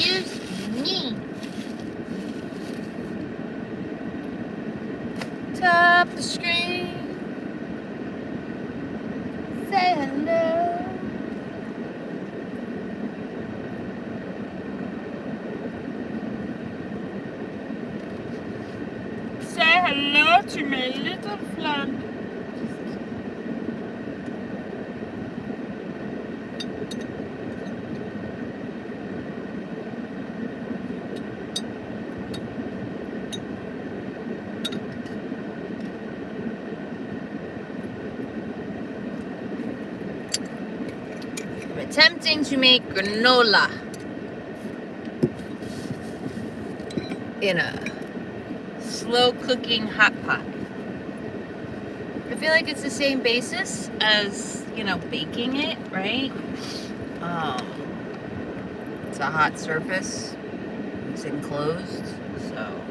Excuse me. Tap the screen. Say hello. Say hello to my little friend. I'm attempting to make granola in a slow cooking hot pot. I feel like it's the same basis as, baking it, right? It's a hot surface. It's enclosed, so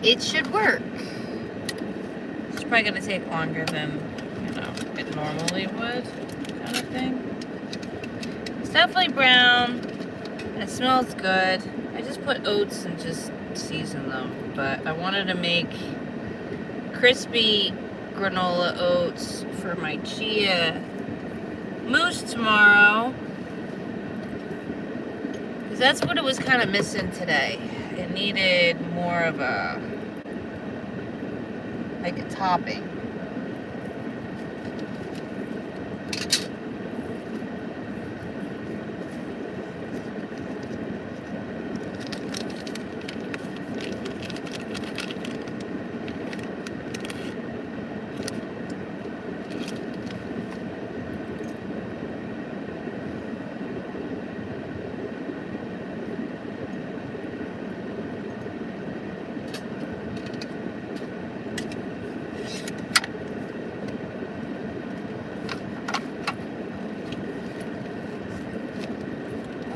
it should work. It's probably gonna take longer than, it normally would, kind of thing. It's definitely brown. It smells good. I just put oats and just season them, but I wanted to make crispy granola oats for my chia mousse tomorrow, because that's what it was kind of missing today. It needed more of a topping.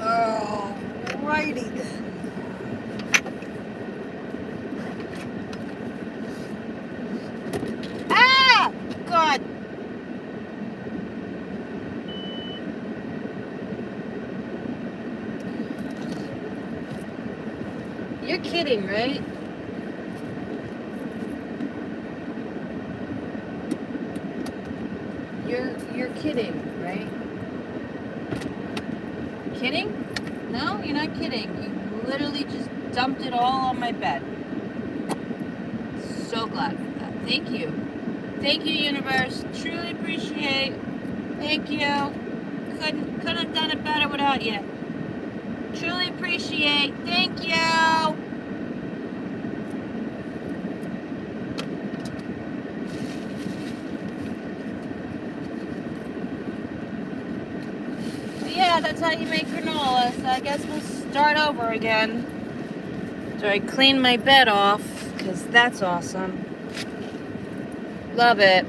Alrighty then. Ah! God. You're kidding, right? You're kidding, right? Kidding? No, you're not kidding. You literally just dumped it all on my bed. So glad for that. Thank you. Thank you, universe. Truly appreciate. Thank you. Couldn't have done it better without you. Truly appreciate. Thank you. Yeah, that's how you make granola. So I guess we'll start over again. So I clean my bed off, because that's awesome. Love it.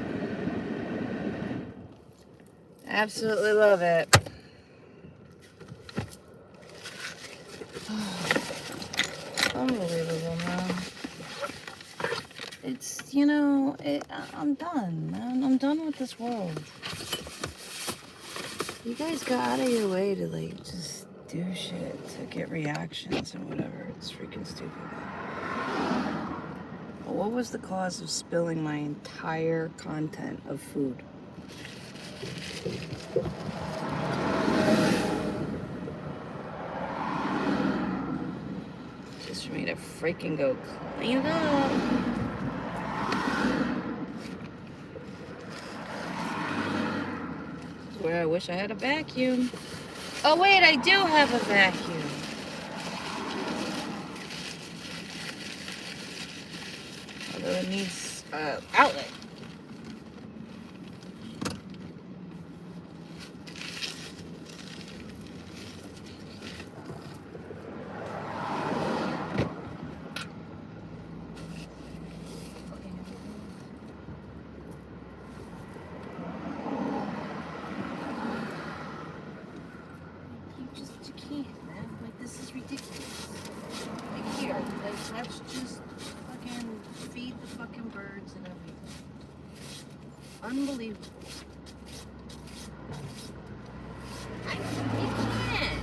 Absolutely love it. Unbelievable, man. It's, I'm done, man. I'm done with this world. You guys go out of your way to, just do shit to get reactions and whatever. It's freaking stupid. But what was the cause of spilling my entire content of food? Just for me to freaking go clean it up. Where I wish I had a vacuum. Oh wait, I do have a vacuum. Although it needs outlet. Let's just fucking feed the fucking birds and everything. Unbelievable. You can't.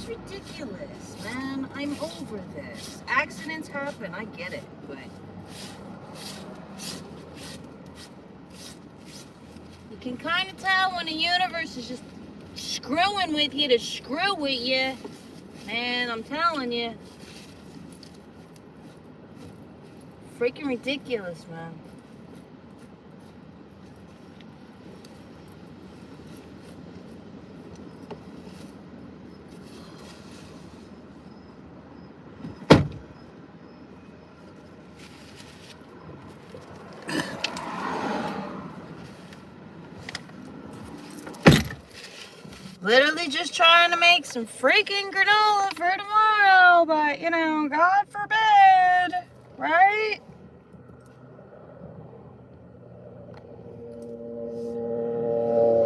is ridiculous, man. I'm over this. Accidents happen, I get it, but you can kind of tell when the universe is just screwing with you to screw with you. Man, I'm telling you. Freaking ridiculous, man. Literally just trying to make some freaking granola for tomorrow, but you know, God forbid, right?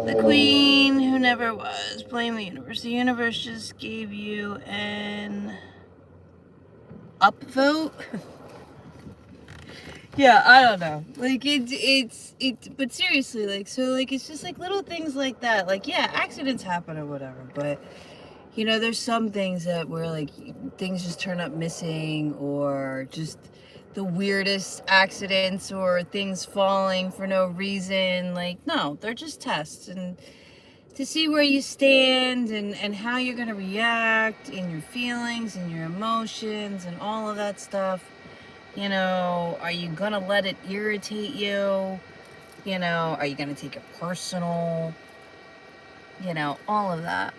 The queen who never was. Blame the universe. The universe just gave you an upvote. Yeah, I don't know. Like but seriously, like, so like it's just like little things like that. Like, yeah, accidents happen or whatever, but you know, there's some things that where like things just turn up missing, or just the weirdest accidents, or things falling for no reason. Like, no, they're just tests, and to see where you stand, and how you're gonna react in your feelings and your emotions and all of that stuff. You know, are you gonna let it irritate you? You know, are you gonna take it personal? You know, all of that.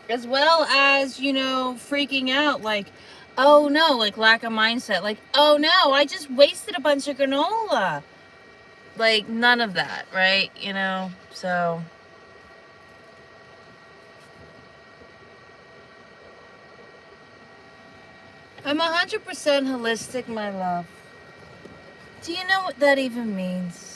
As well as, you know, freaking out, like, oh no, like lack of mindset, like, oh no, I just wasted a bunch of granola. Like, none of that, right? You know, so I'm 100% holistic, my love. Do you know what that even means?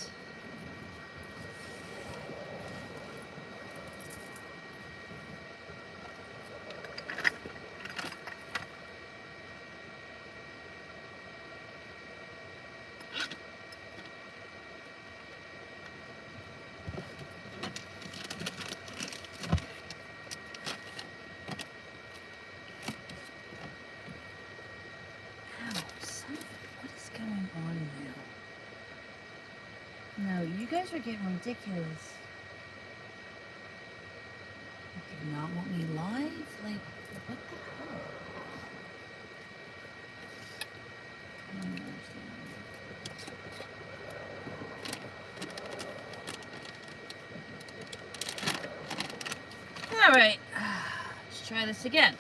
What is going on now? No, you guys are getting ridiculous. You do not want me live? Like, what the hell? I don't understand. All right, let's try this again.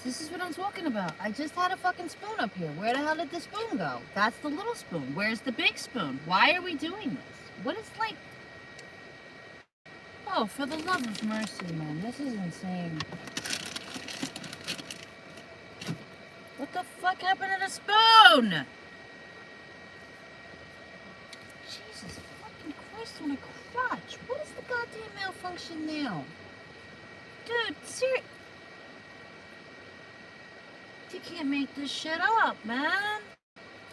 This is what I'm talking about. I just had a fucking spoon up here. Where the hell did the spoon go? That's the little spoon. Where's the big spoon? Why are we doing this? What is like... Oh, for the love of mercy, man. This is insane. What the fuck happened to the spoon? Jesus fucking Christ on a crotch. What is the goddamn malfunction now? Dude, seriously. You can't make this shit up, man.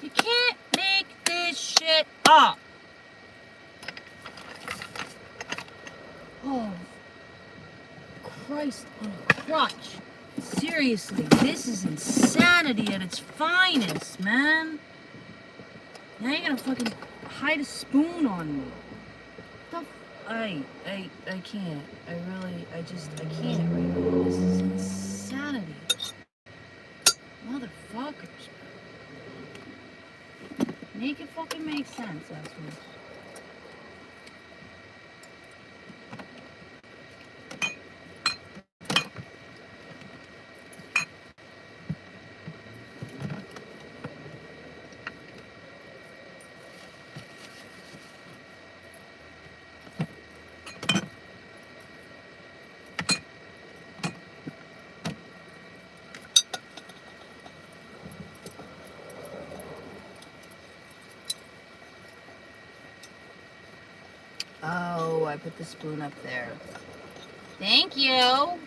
You can't make this shit shit up. Oh, Christ on a crutch. Seriously, this is insanity at its finest, man. Now you're gonna fucking hide a spoon on me. I can't. I can't right now. This is insanity. Motherfuckers. Make it fucking make sense, assholes. Oh, I put the spoon up there. Thank you.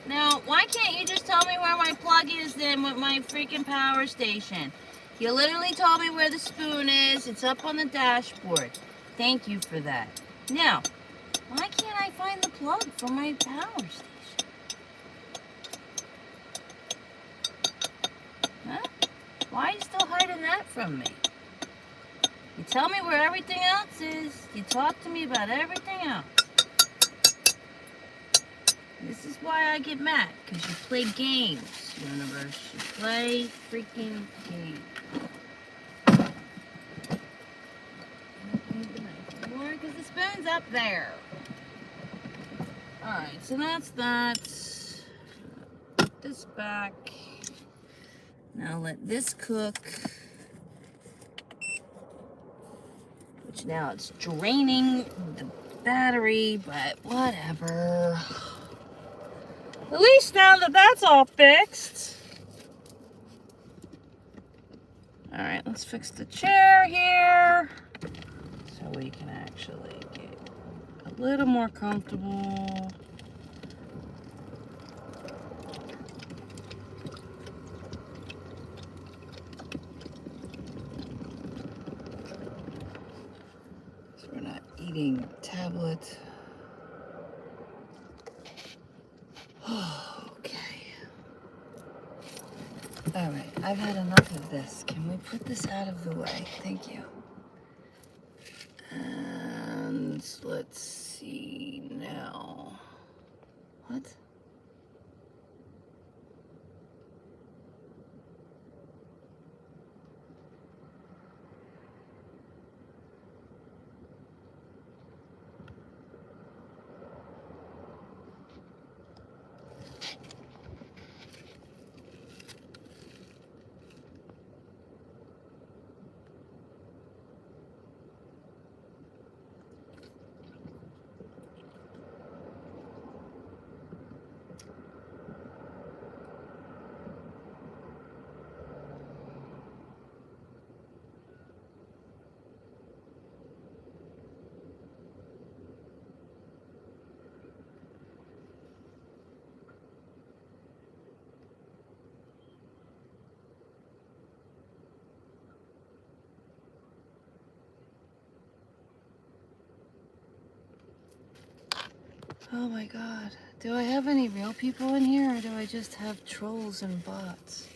Now, why can't you just tell me where my plug is then with my freaking power station? You literally told me where the spoon is. It's up on the dashboard. Thank you for that. Now, why can't I find the plug for my power station? Huh? Why are you still hiding that from me? You tell me where everything else is. You talk to me about everything else. This is why I get mad, because you play games, universe. You play freaking games. More, because the spoon's up there. Alright, so that's that. Put this back. Now let this cook. Which now it's draining the battery, but whatever. At least now that that's all fixed. Alright, let's fix the chair here. So we can actually get a little more comfortable. So we're not eating tablet. Okay. All right, I've had enough of this. Can we put this out of the way? Thank you. And let's see now. What? Oh my god. Do I have any real people in here, or do I just have trolls and bots?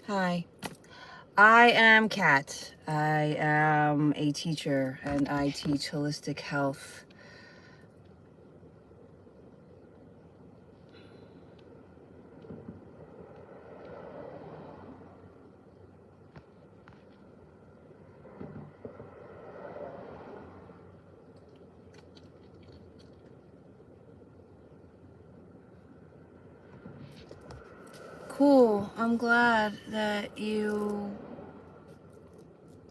Hi. I am Kat. I am a teacher, and I teach holistic health. Cool. I'm glad that you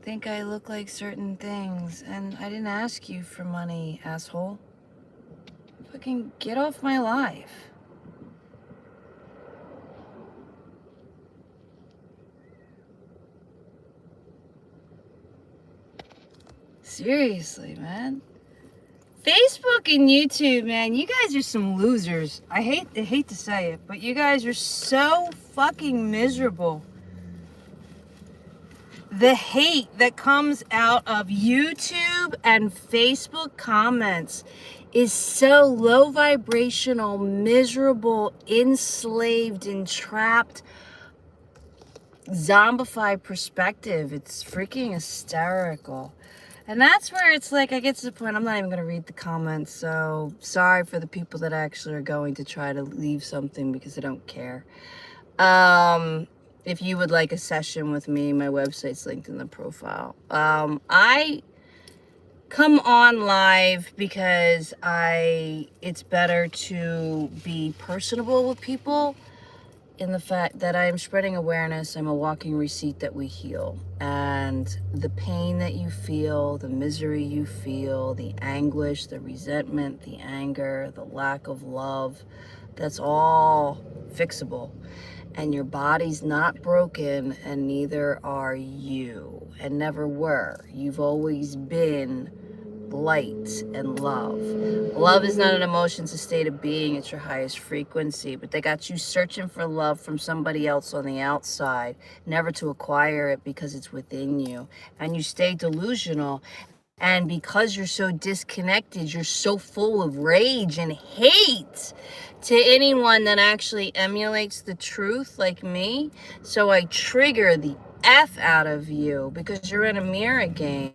think I look like certain things, and I didn't ask you for money, asshole. Fucking get off my life. Seriously, man. Facebook and YouTube, man, you guys are some losers. I hate to say it, but you guys are so fucking miserable. The hate that comes out of YouTube and Facebook comments is so low vibrational, miserable, enslaved, entrapped, zombified perspective. It's freaking hysterical. And that's where it's like, I get to the point, I'm not even going to read the comments. So sorry for the people that actually are going to try to leave something because they don't care. If you would like a session with me, my website's linked in the profile. I come on live because it's better to be personable with people, in the fact that I am spreading awareness. I'm a walking receipt that we heal. And the pain that you feel, the misery you feel, the anguish, the resentment, the anger, the lack of love, that's all fixable. And your body's not broken, and neither are you, and never were. You've always been light and love. Love is not an emotion, it's a state of being. It's your highest frequency. But they got you searching for love from somebody else on the outside, never to acquire it because it's within you. And you stay delusional. And because you're so disconnected, you're so full of rage and hate to anyone that actually emulates the truth like me. So I trigger the F out of you because you're in a mirror game.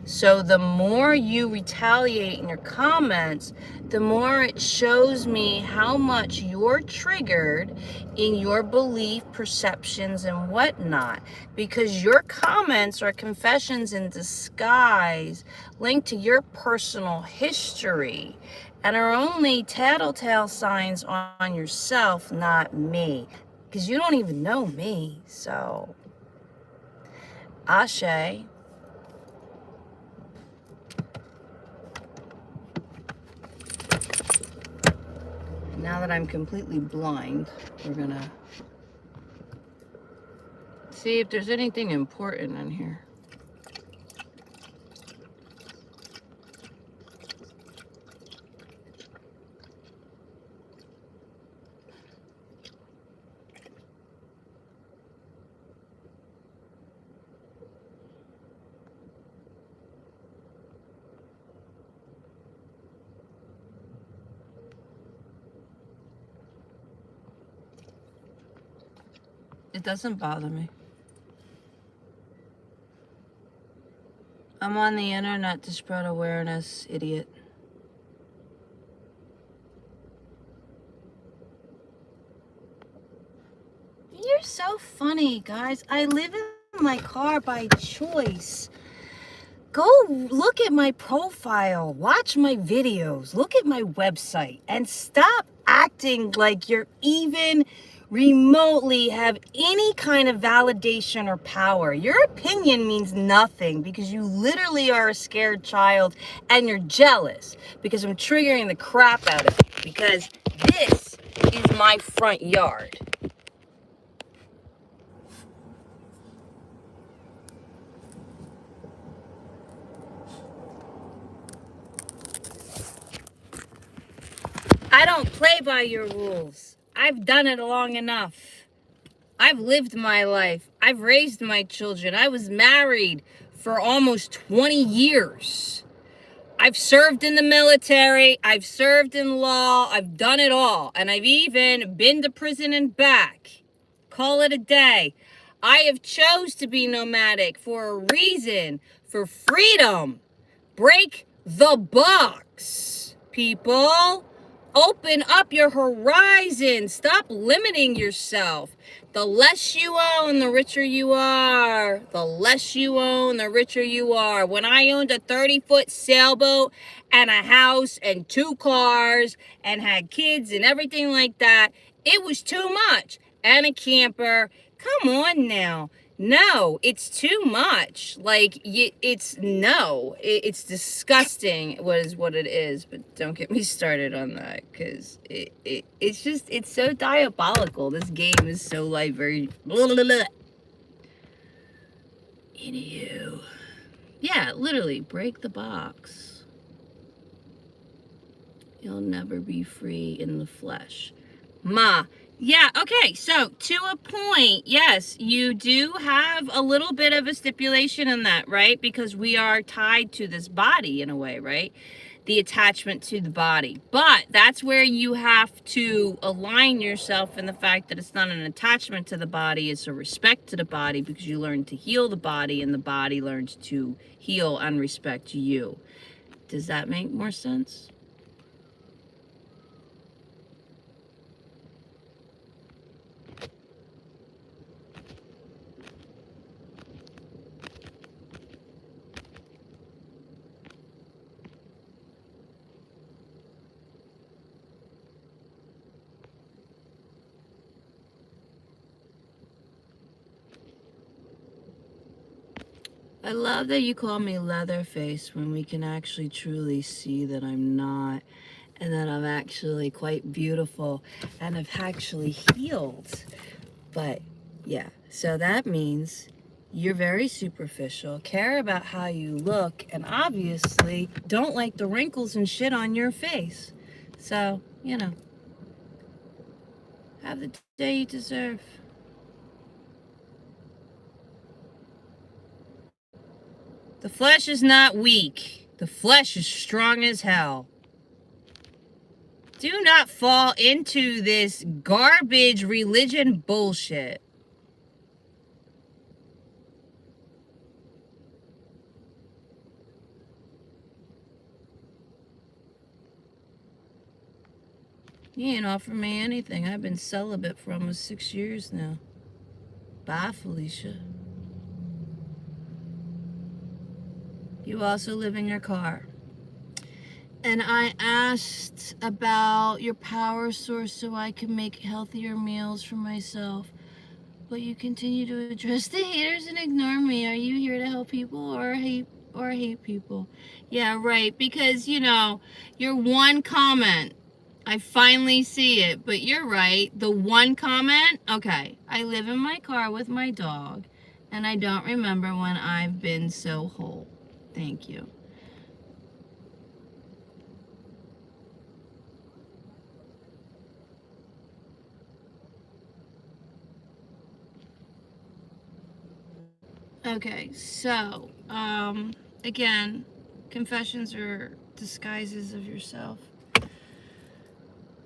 So the more you retaliate in your comments, the more it shows me how much you're triggered in your belief, perceptions, and whatnot. Because your comments are confessions in disguise linked to your personal history and are only tattletale signs on yourself, not me. Because you don't even know me. So, Ashe. Now that I'm completely blind, we're gonna see if there's anything important in here. It doesn't bother me. I'm on the internet to spread awareness, idiot. You're so funny, guys. I live in my car by choice. Go look at my profile, watch my videos, look at my website, and stop acting like you're even remotely have any kind of validation or power. Your opinion means nothing because you literally are a scared child and you're jealous because I'm triggering the crap out of you because this is my front yard. I don't play by your rules. I've done it long enough. I've lived my life. I've raised my children. I was married for almost 20 years. I've served in the military. I've served in law. I've done it all. And I've even been to prison and back. Call it a day. I have chose to be nomadic for a reason, for freedom. Break the box, people. Open up your horizon. Stop limiting yourself. The less you own, the richer you are. The less you own, the richer you are. When I owned a 30-foot sailboat and a house and 2 cars and had kids and everything like that, it was too much. And a camper. Come on now. No, it's too much. Like, it's disgusting what it is. But don't get me started on that because it's so diabolical. This game is so like very blah, blah, blah. Anywho, Yeah, literally, break the box. You'll never be free in the flesh. Ma. Yeah, okay, so to a point, yes, you do have a little bit of a stipulation in that, right? Because we are tied to this body in a way, right? The attachment to the body. But that's where you have to align yourself in the fact that it's not an attachment to the body, it's a respect to the body, because you learn to heal the body and the body learns to heal and respect you. Does that make more sense? I love that you call me Leatherface when we can actually truly see that I'm not, and that I'm actually quite beautiful and have actually healed. But yeah, so that means you're very superficial, care about how you look, and obviously don't like the wrinkles and shit on your face. So, you know, have the day you deserve. The flesh is not weak. The flesh is strong as hell. Do not fall into this garbage religion bullshit. You ain't offer me anything. I've been celibate for almost 6 years now. Bye, Felicia. You also live in your car. And I asked about your power source so I can make healthier meals for myself. But you continue to address the haters and ignore me. Are you here to help people or hate people? Yeah, right. Because, you know, your one comment, I finally see it, but you're right. The one comment, okay, I live in my car with my dog, and I don't remember when I've been so whole. Thank you. Okay, so, again, confessions are disguises of yourself.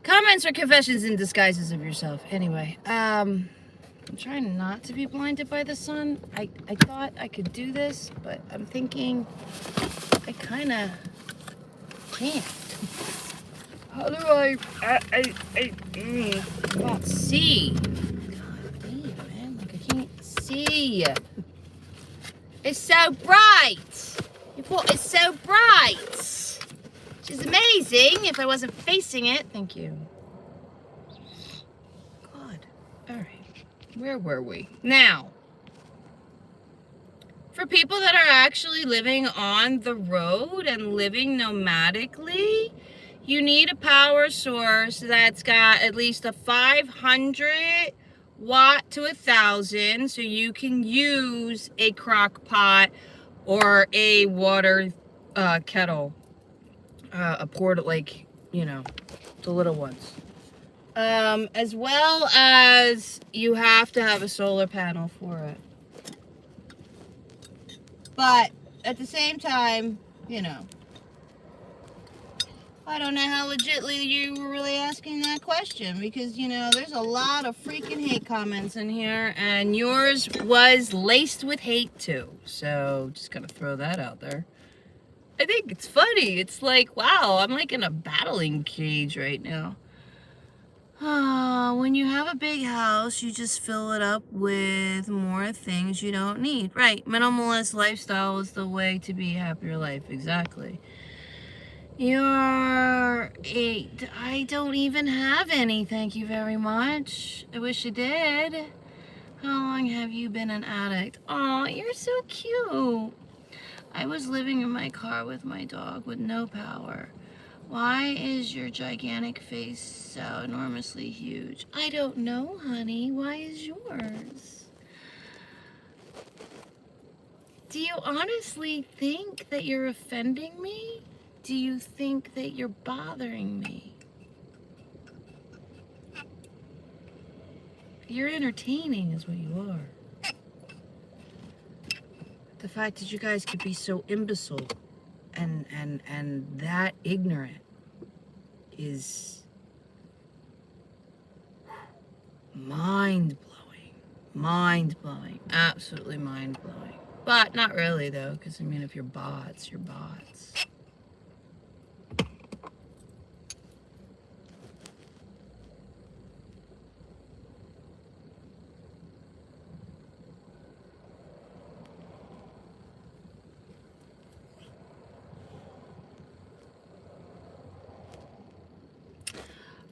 Comments are confessions in disguises of yourself. Anyway, I'm trying not to be blinded by the sun. I thought I could do this, but I'm thinking I kind of can't. How do I can't see. God damn, man, like I can't see. It's so bright. Your pool is so bright. Which is amazing if I wasn't facing it. Thank you. God. All right. Where were we? Now, for people that are actually living on the road and living nomadically, you need a power source that's got at least a 500 watt to 1,000, so you can use a crock pot or a water kettle, a port, like, you know, the little ones. As well as you have to have a solar panel for it. But at the same time, you know, I don't know how legitly you were really asking that question, because, you know, there's a lot of freaking hate comments in here, and yours was laced with hate too. So just gonna throw that out there. I think it's funny. It's like, wow, I'm like in a battling cage right now. When you have a big house, you just fill it up with more things you don't need. Right, minimalist lifestyle is the way to be a happier life. Exactly. You're 8. I don't even have any, thank you very much. I wish I did. How long have you been an addict? Aw, you're so cute. I was living in my car with my dog with no power. Why is your gigantic face so enormously huge? I don't know, honey. Why is yours? Do you honestly think that you're offending me? Do you think that you're bothering me? You're entertaining is what you are. The fact that you guys could be so imbecile and that ignorant is mind-blowing. Mind-blowing. Absolutely mind-blowing. But not really, though, because, I mean, if you're bots, you're bots.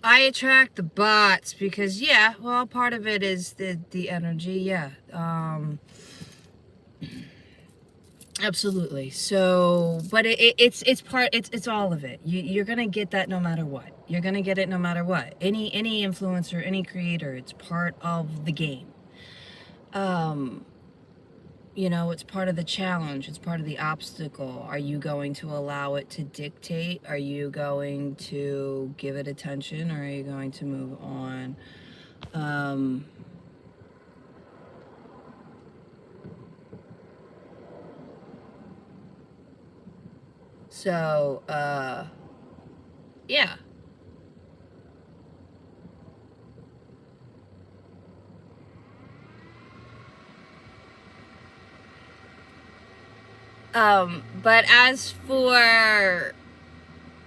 I attract the bots because, yeah, well, part of it is the energy, yeah. Absolutely. So, but it's all of it. You're gonna get that no matter what. You're gonna get it no matter what. Any influencer, any creator, it's part of the game. You know, it's part of the challenge. It's part of the obstacle. Are you going to allow it to dictate? Are you going to give it attention, or are you going to move on? So, yeah. But as for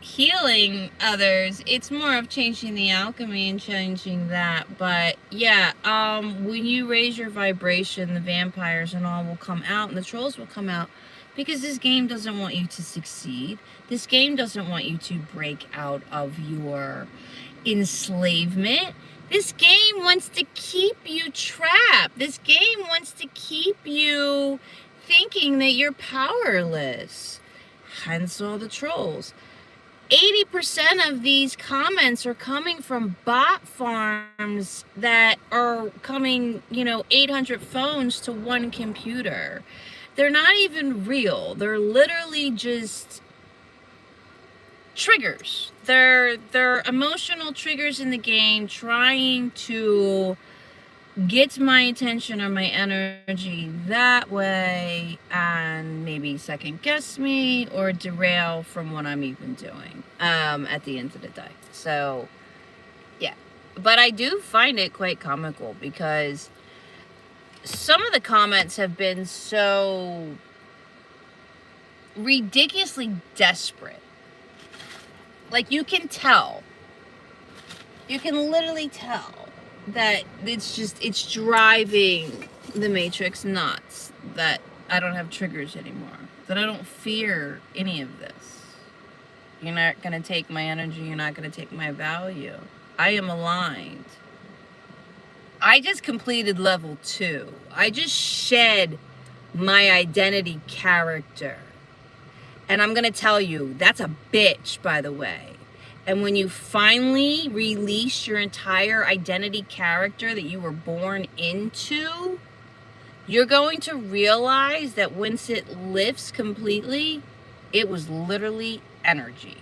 healing others, it's more of changing the alchemy and changing that. But yeah, when you raise your vibration, the vampires and all will come out and the trolls will come out, because this game doesn't want you to succeed. This game doesn't want you to break out of your enslavement. This game wants to keep you trapped. This game wants to keep you thinking that you're powerless. Hence all the trolls. 80% of these comments are coming from bot farms that are coming, 800 phones to one computer. They're not even real. They're literally just triggers. They're emotional triggers in the game trying to get my attention or my energy that way and maybe second guess me or derail from what I'm even doing at the end of the day. So yeah, but I do find it quite comical because some of the comments have been so ridiculously desperate. Like, you can tell, you can literally tell that it's driving the Matrix nuts that I don't have triggers anymore, that I don't fear any of this. You're not going to take my energy, you're not going to take my value. I am aligned. I just completed level 2. I just shed my identity character. And I'm going to tell you, that's a bitch, by the way. And when you finally release your entire identity character that you were born into, you're going to realize that once it lifts completely, it was literally energy.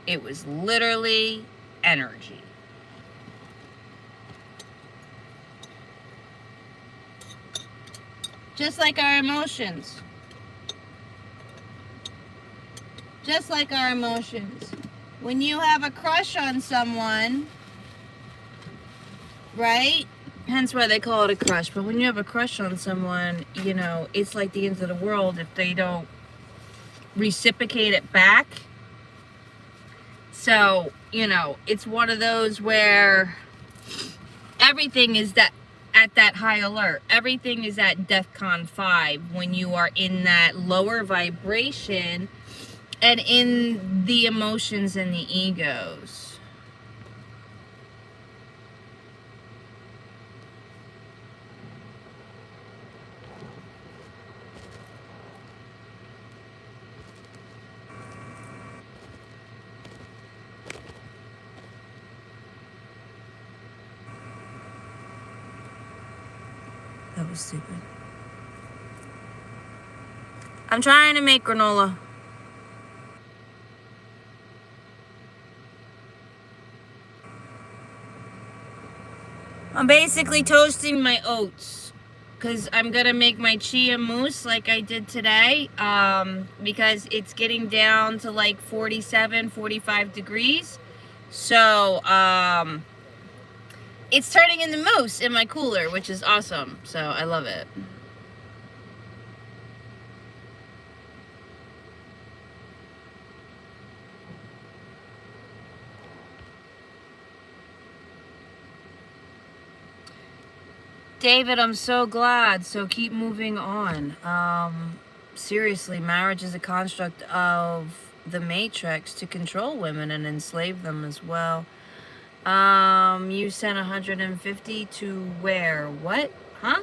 It was literally energy. Just like our emotions. Just like our emotions. When you have a crush on someone, right? Hence why they call it a crush. But when you have a crush on someone, it's like the end of the world if they don't reciprocate it back. So, it's one of those where everything is at that high alert. Everything is at DEFCON 5 when you are in that lower vibration and in the emotions and the egos. That was stupid. I'm trying to make granola. I'm basically toasting my oats because I'm gonna make my chia mousse like I did today, because it's getting down to like 47, 45 degrees. So it's turning into mousse in my cooler, which is awesome. So I love it. David, I'm so glad. So keep moving on. Seriously, marriage is a construct of the matrix to control women and enslave them as well. You sent 150 to where? What? Huh?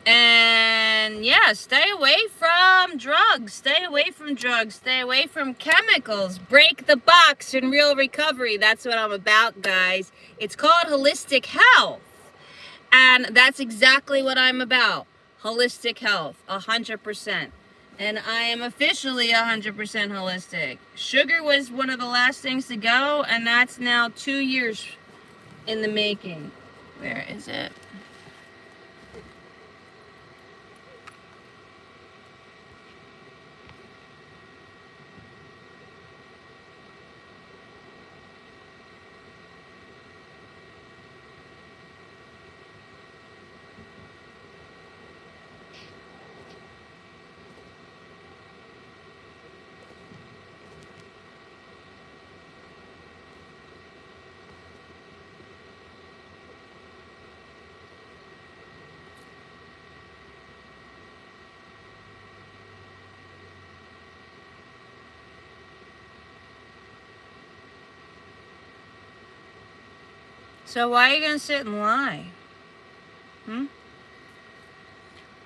And yeah, stay away from drugs. Stay away from drugs. Stay away from chemicals. Break the box in Real Recovery. That's what I'm about, guys. It's called holistic health. And that's exactly what I'm about. Holistic health, 100%. And I am officially 100% holistic. Sugar was one of the last things to go, and that's now 2 years in the making. Where is it? So why are you gonna sit and lie?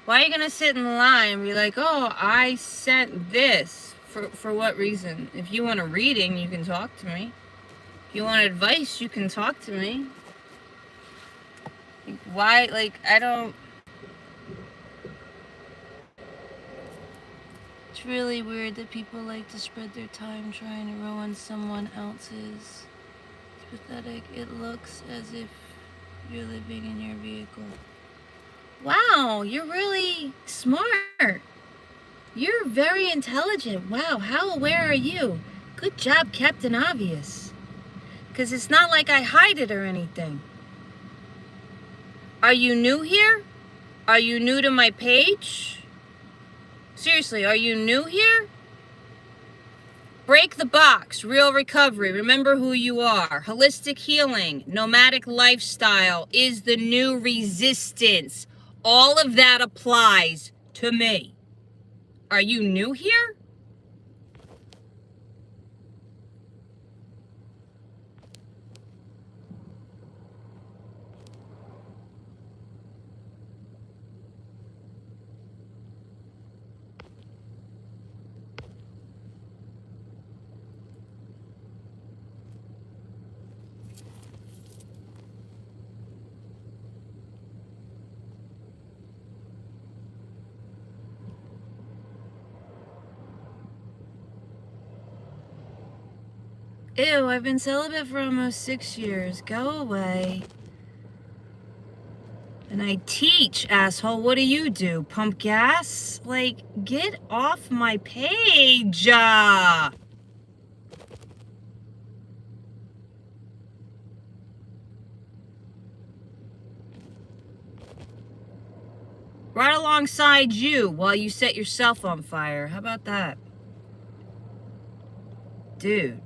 Why are you gonna sit and lie and be like, oh, I sent this? For what reason? If you want a reading, you can talk to me. If you want advice, you can talk to me. Like, why? Like, I don't... It's really weird that people like to spread their time trying to ruin someone else's. It's pathetic. It looks as if you're living in your vehicle. Wow, you're really smart. You're very intelligent. Wow, how aware are you? Good job, Captain Obvious. Because it's not like I hide it or anything. Are you new here? Are you new to my page? Seriously, are you new here? Break the box, Real Recovery, remember who you are. Holistic healing, nomadic lifestyle is the new resistance. All of that applies to me. Are you new here? Ew, I've been celibate for almost 6 years. Go away. And I teach, asshole. What do you do? Pump gas? Like, get off my page. Right alongside you while you set yourself on fire. How about that? Dude.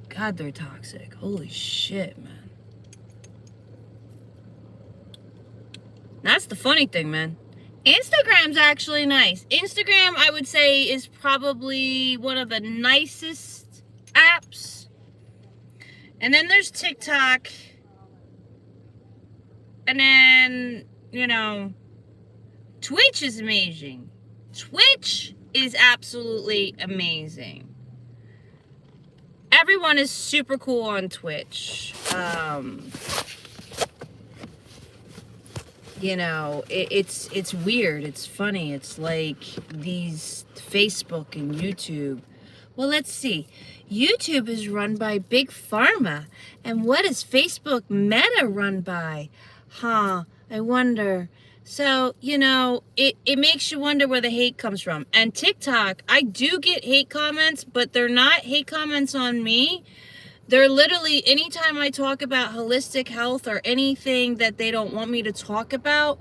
God, they're toxic. Holy shit, man. That's the funny thing, man. Instagram's actually nice. Instagram, I would say, is probably one of the nicest apps. And then there's TikTok. And then, you know, Twitch is amazing. Twitch is absolutely amazing. Everyone is super cool on Twitch. you know, it's weird. It's funny. It's like these Facebook and YouTube. Well, let's see. YouTube is run by Big Pharma. And what is Facebook Meta run by? Huh, I wonder. So, you know, it makes you wonder where the hate comes from. And TikTok, I do get hate comments, but they're not hate comments on me. They're literally, anytime I talk about holistic health or anything that they don't want me to talk about,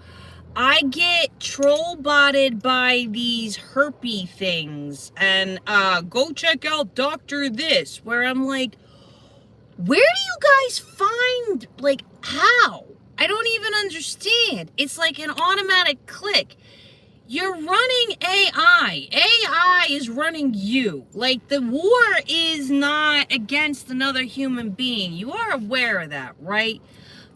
I get troll botted by these herpy things and go check out Dr. This, where I'm like, where do you guys find, like, how? I don't even understand. It's like an automatic click. You're running AI. AI is running you. Like, the war is not against another human being. You are aware of that, right?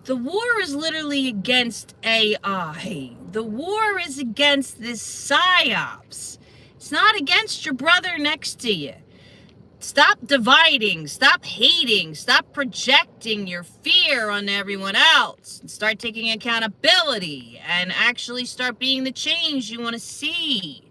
The war is literally against AI. The war is against this psyops. It's not against your brother next to you. Stop dividing, stop hating, stop projecting your fear on everyone else, and start taking accountability and actually start being the change you want to see.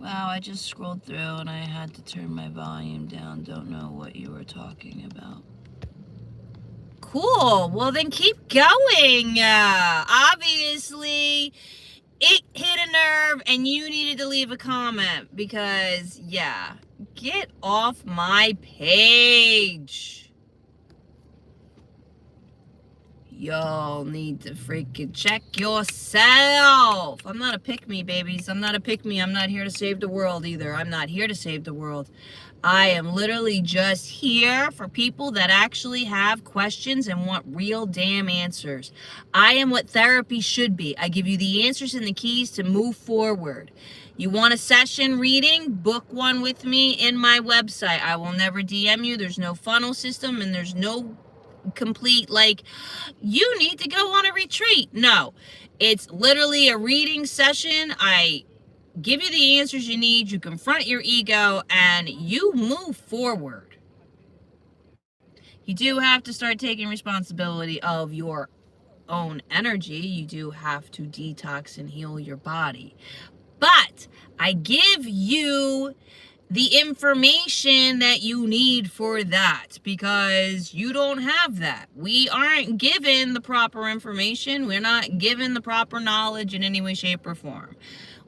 Wow, I just scrolled through and I had to turn my volume down. Don't know what you were talking about. Cool. Well, then keep going. Obviously, it hit a nerve and you needed to leave a comment because, yeah, get off my page. Y'all need to freaking check yourself. I'm not a pick-me, babies. I'm not a pick-me. I'm not here to save the world either. I'm not here to save the world. I am literally just here for people that actually have questions and want real damn answers. I am what therapy should be. I give you the answers and the keys to move forward. You want a session reading? Book one with me in my website. I will never DM you. There's no funnel system and there's no complete, like, you need to go on a retreat. No, it's literally a reading session. I give you the answers you need, you confront your ego, and you move forward. You do have to start taking responsibility of your own energy. You do have to detox and heal your body. But I give you the information that you need for that, because you don't have that. We aren't given the proper information. We're not given the proper knowledge in any way, shape, or form.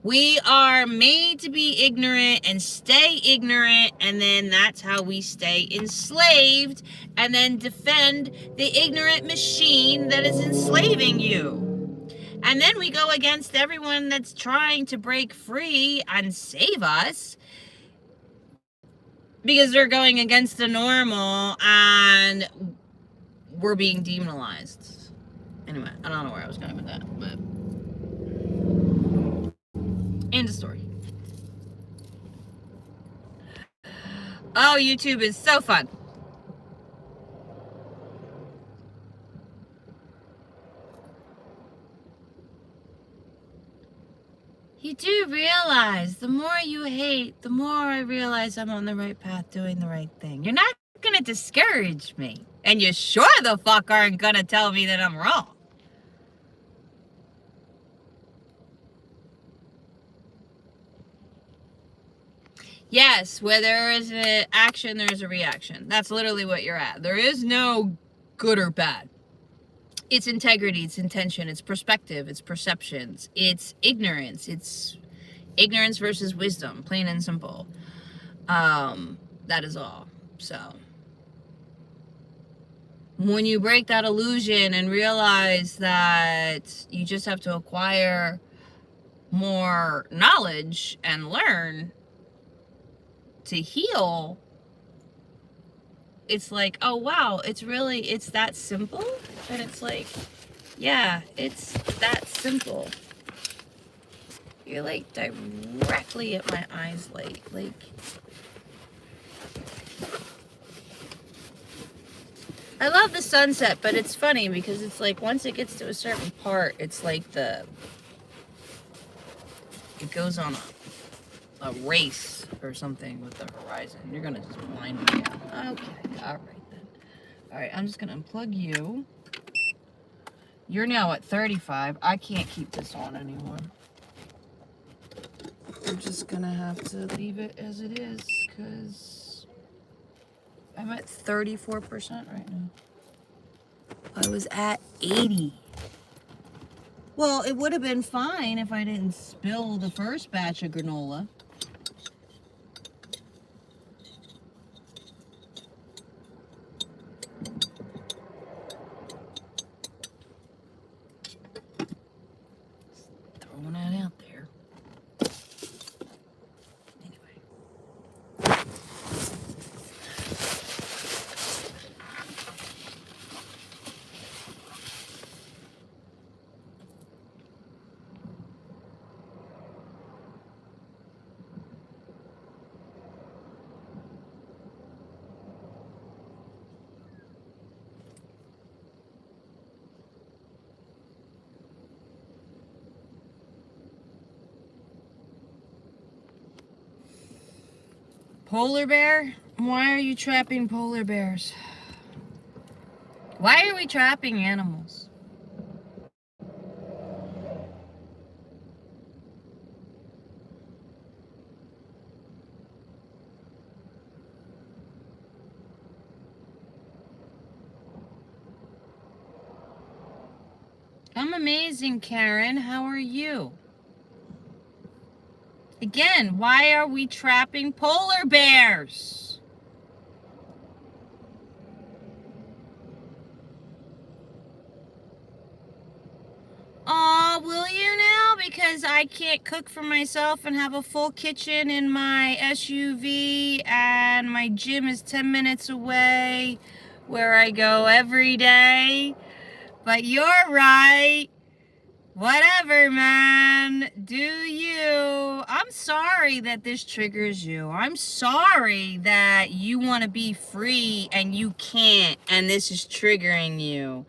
We are made to be ignorant and stay ignorant, and then that's how we stay enslaved and then defend the ignorant machine that is enslaving you. And then we go against everyone that's trying to break free and save us, because they're going against the normal and we're being demonized. Anyway, I don't know where I was going with that, but end of story. Oh, YouTube is so fun. You do realize the more you hate, the more I realize I'm on the right path doing the right thing. You're not going to discourage me. And you sure the fuck aren't going to tell me that I'm wrong. Yes, where there is an action, there is a reaction. That's literally what you're at. There is no good or bad. It's integrity, it's intention, it's perspective, it's perceptions, it's ignorance. It's ignorance versus wisdom, plain and simple. That is all. So when you break that illusion and realize that you just have to acquire more knowledge and learn to heal, it's like, oh wow, it's that simple. And it's like, yeah, it's that simple. You're like directly at my eyes, like I love the sunset, but it's funny because it's like once it gets to a certain part, it's like it goes on a race or something with the horizon. You're gonna just blind me out. Okay, all right then. All right, I'm just gonna unplug you. You're now at 35. I can't keep this on anymore. I'm just gonna have to leave it as it is because I'm at 34% right now. I was at 80. Well, it would have been fine if I didn't spill the first batch of granola. Throwing that out there. Anyway. Polar bear? Why are you trapping polar bears? Why are we trapping animals? I'm amazing, Karen. How are you? Again, why are we trapping polar bears? Aw, will you now? Because I can't cook for myself and have a full kitchen in my SUV, and my gym is 10 minutes away where I go every day. But you're right. Whatever, man. Do you. I'm sorry that this triggers you. I'm sorry that you want to be free and you can't, and this is triggering you.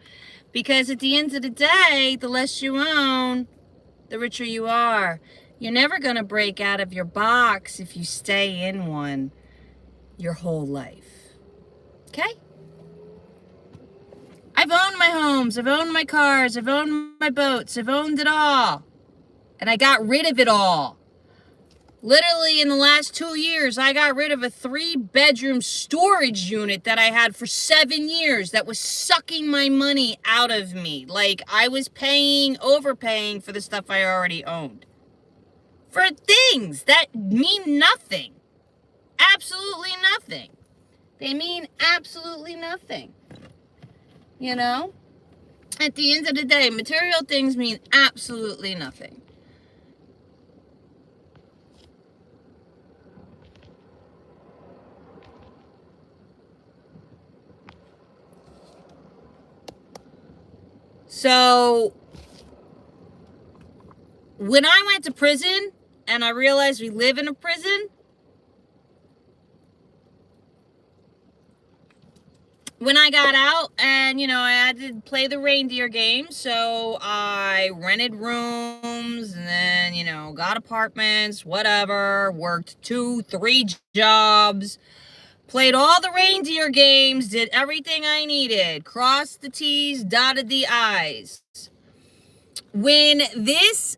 Because at the end of the day, the less you own, the richer you are. You're never going to break out of your box if you stay in one your whole life. Okay? I've owned my homes, I've owned my cars, I've owned my boats, I've owned it all. And I got rid of it all. Literally in the last 2 years, I got rid of a 3-bedroom storage unit that I had for 7 years that was sucking my money out of me. Like I was overpaying for the stuff I already owned. For things that mean nothing. Absolutely nothing. They mean absolutely nothing. You know? At the end of the day, material things mean absolutely nothing. So, when I went to prison and I realized we live in a prison, when I got out and, I had to play the reindeer game, so I rented rooms and then, got apartments, whatever, worked 2-3 jobs, played all the reindeer games, did everything I needed, crossed the T's, dotted the I's. When this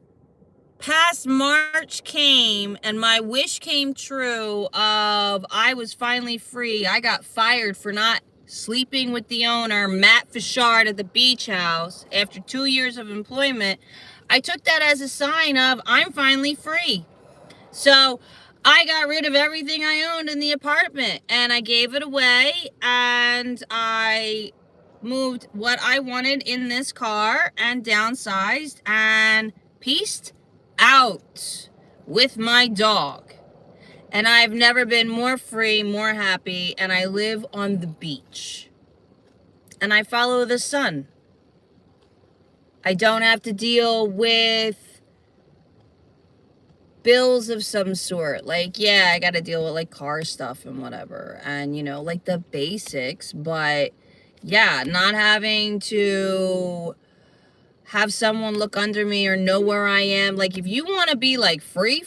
past March came and my wish came true of I was finally free, I got fired for not sleeping with the owner, Matt Fichard, at the beach house after 2 years of employment. I took that as a sign of I'm finally free. So I got rid of everything I owned in the apartment and I gave it away, and I moved what I wanted in this car and downsized and pieced out with my dog. And I've never been more free, more happy, and I live on the beach. And I follow the sun. I don't have to deal with bills of some sort. Like, yeah, I got to deal with like car stuff and whatever. And, like the basics, but yeah, not having to have someone look under me or know where I am. Like, if you want to be like free,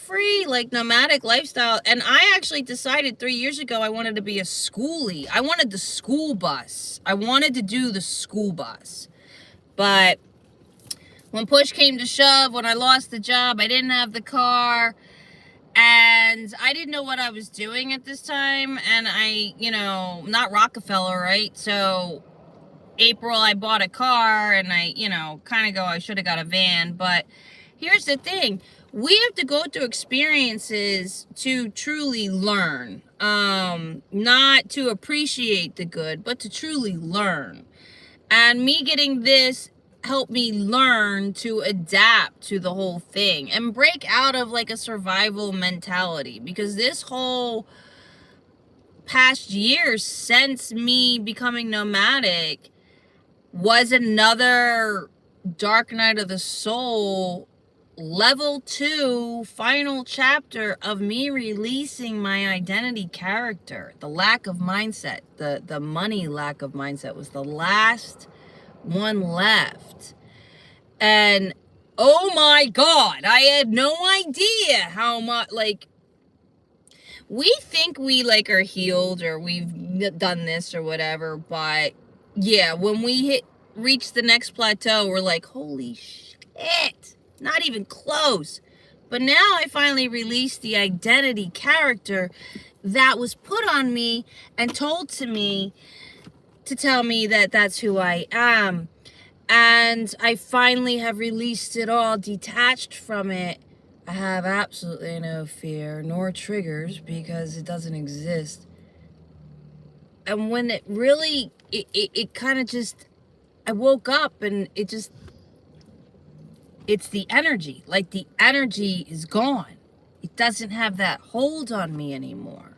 like nomadic lifestyle. And I actually decided 3 years ago I wanted to be a schoolie. I wanted the school bus. I wanted to do the school bus. But when push came to shove, when I lost the job, I didn't have the car. And I didn't know what I was doing at this time. And I, not Rockefeller, right? So April, I bought a car and I, kind of go, I should have got a van. But here's the thing. We have to go through experiences to truly learn. Not to appreciate the good, but to truly learn. And me getting this helped me learn to adapt to the whole thing and break out of like a survival mentality, because this whole past year since me becoming nomadic was another dark night of the soul, level 2 final chapter of me releasing my identity character. The lack of mindset, the money lack of mindset was the last one left. And oh my God, I had no idea how much, like, we think we like are healed or we've done this or whatever, but yeah, when we reach the next plateau, we're like, holy shit, not even close. But now I finally released the identity character that was put on me and told to me to tell me that that's who I am. And I finally have released it all, detached from it. I have absolutely no fear nor triggers because it doesn't exist. And when it really, it kind of just, I woke up and it's the energy. Like, the energy is gone. It doesn't have that hold on me anymore.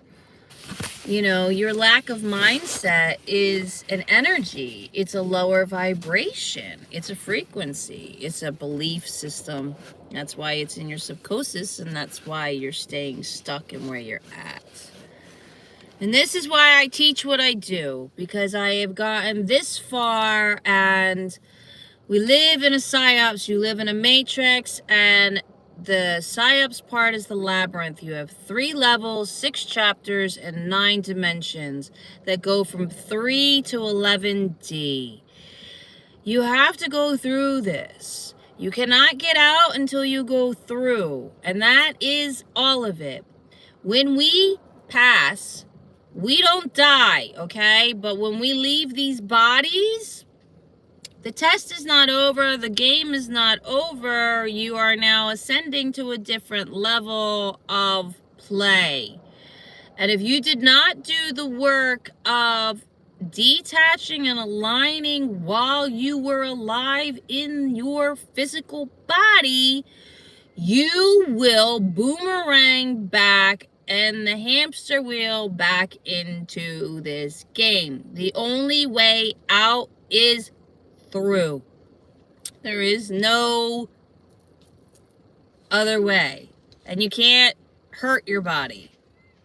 Your lack of mindset is an energy. It's a lower vibration. It's a frequency. It's a belief system. That's why it's in your subconscious, and that's why you're staying stuck in where you're at. And this is why I teach what I do, because I have gotten this far, and we live in a psyops, you live in a matrix, and the psyops part is the labyrinth. You have 3 levels, 6 chapters, and 9 dimensions that go from 3 to 11D. You have to go through this. You cannot get out until you go through, and that is all of it. When we pass, we don't die, okay? But when we leave these bodies, the test is not over. The game is not over. You are now ascending to a different level of play. And if you did not do the work of detaching and aligning while you were alive in your physical body, you will boomerang back and the hamster wheel back into this game. The only way out is through. There is no other way. And you can't hurt your body.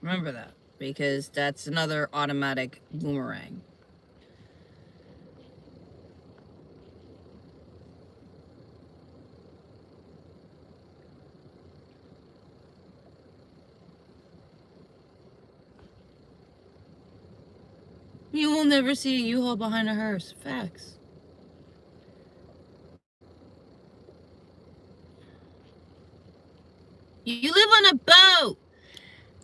Remember that, because that's another automatic boomerang. You will never see a U-Haul behind a hearse. Facts. You live on a boat.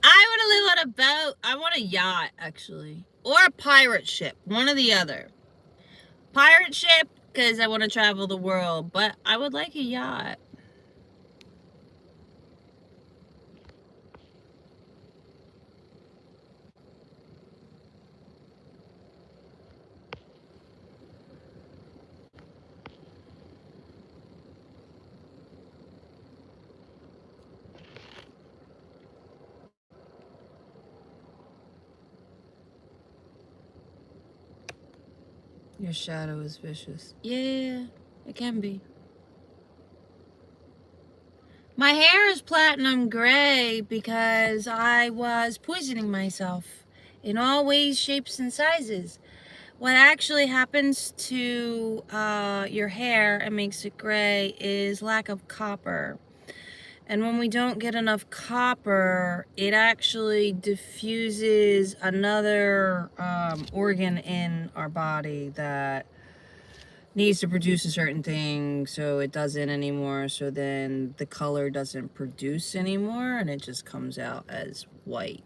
I want to live on a boat. I want a yacht, actually. Or a pirate ship. One or the other. Pirate ship, because I want to travel the world. But I would like a yacht. Your shadow is vicious. Yeah, it can be. My hair is platinum gray because I was poisoning myself in all ways, shapes, and sizes. What actually happens to your hair and makes it gray is lack of copper. And when we don't get enough copper, it actually diffuses another organ in our body that needs to produce a certain thing, so it doesn't anymore. So then the color doesn't produce anymore, and it just comes out as white.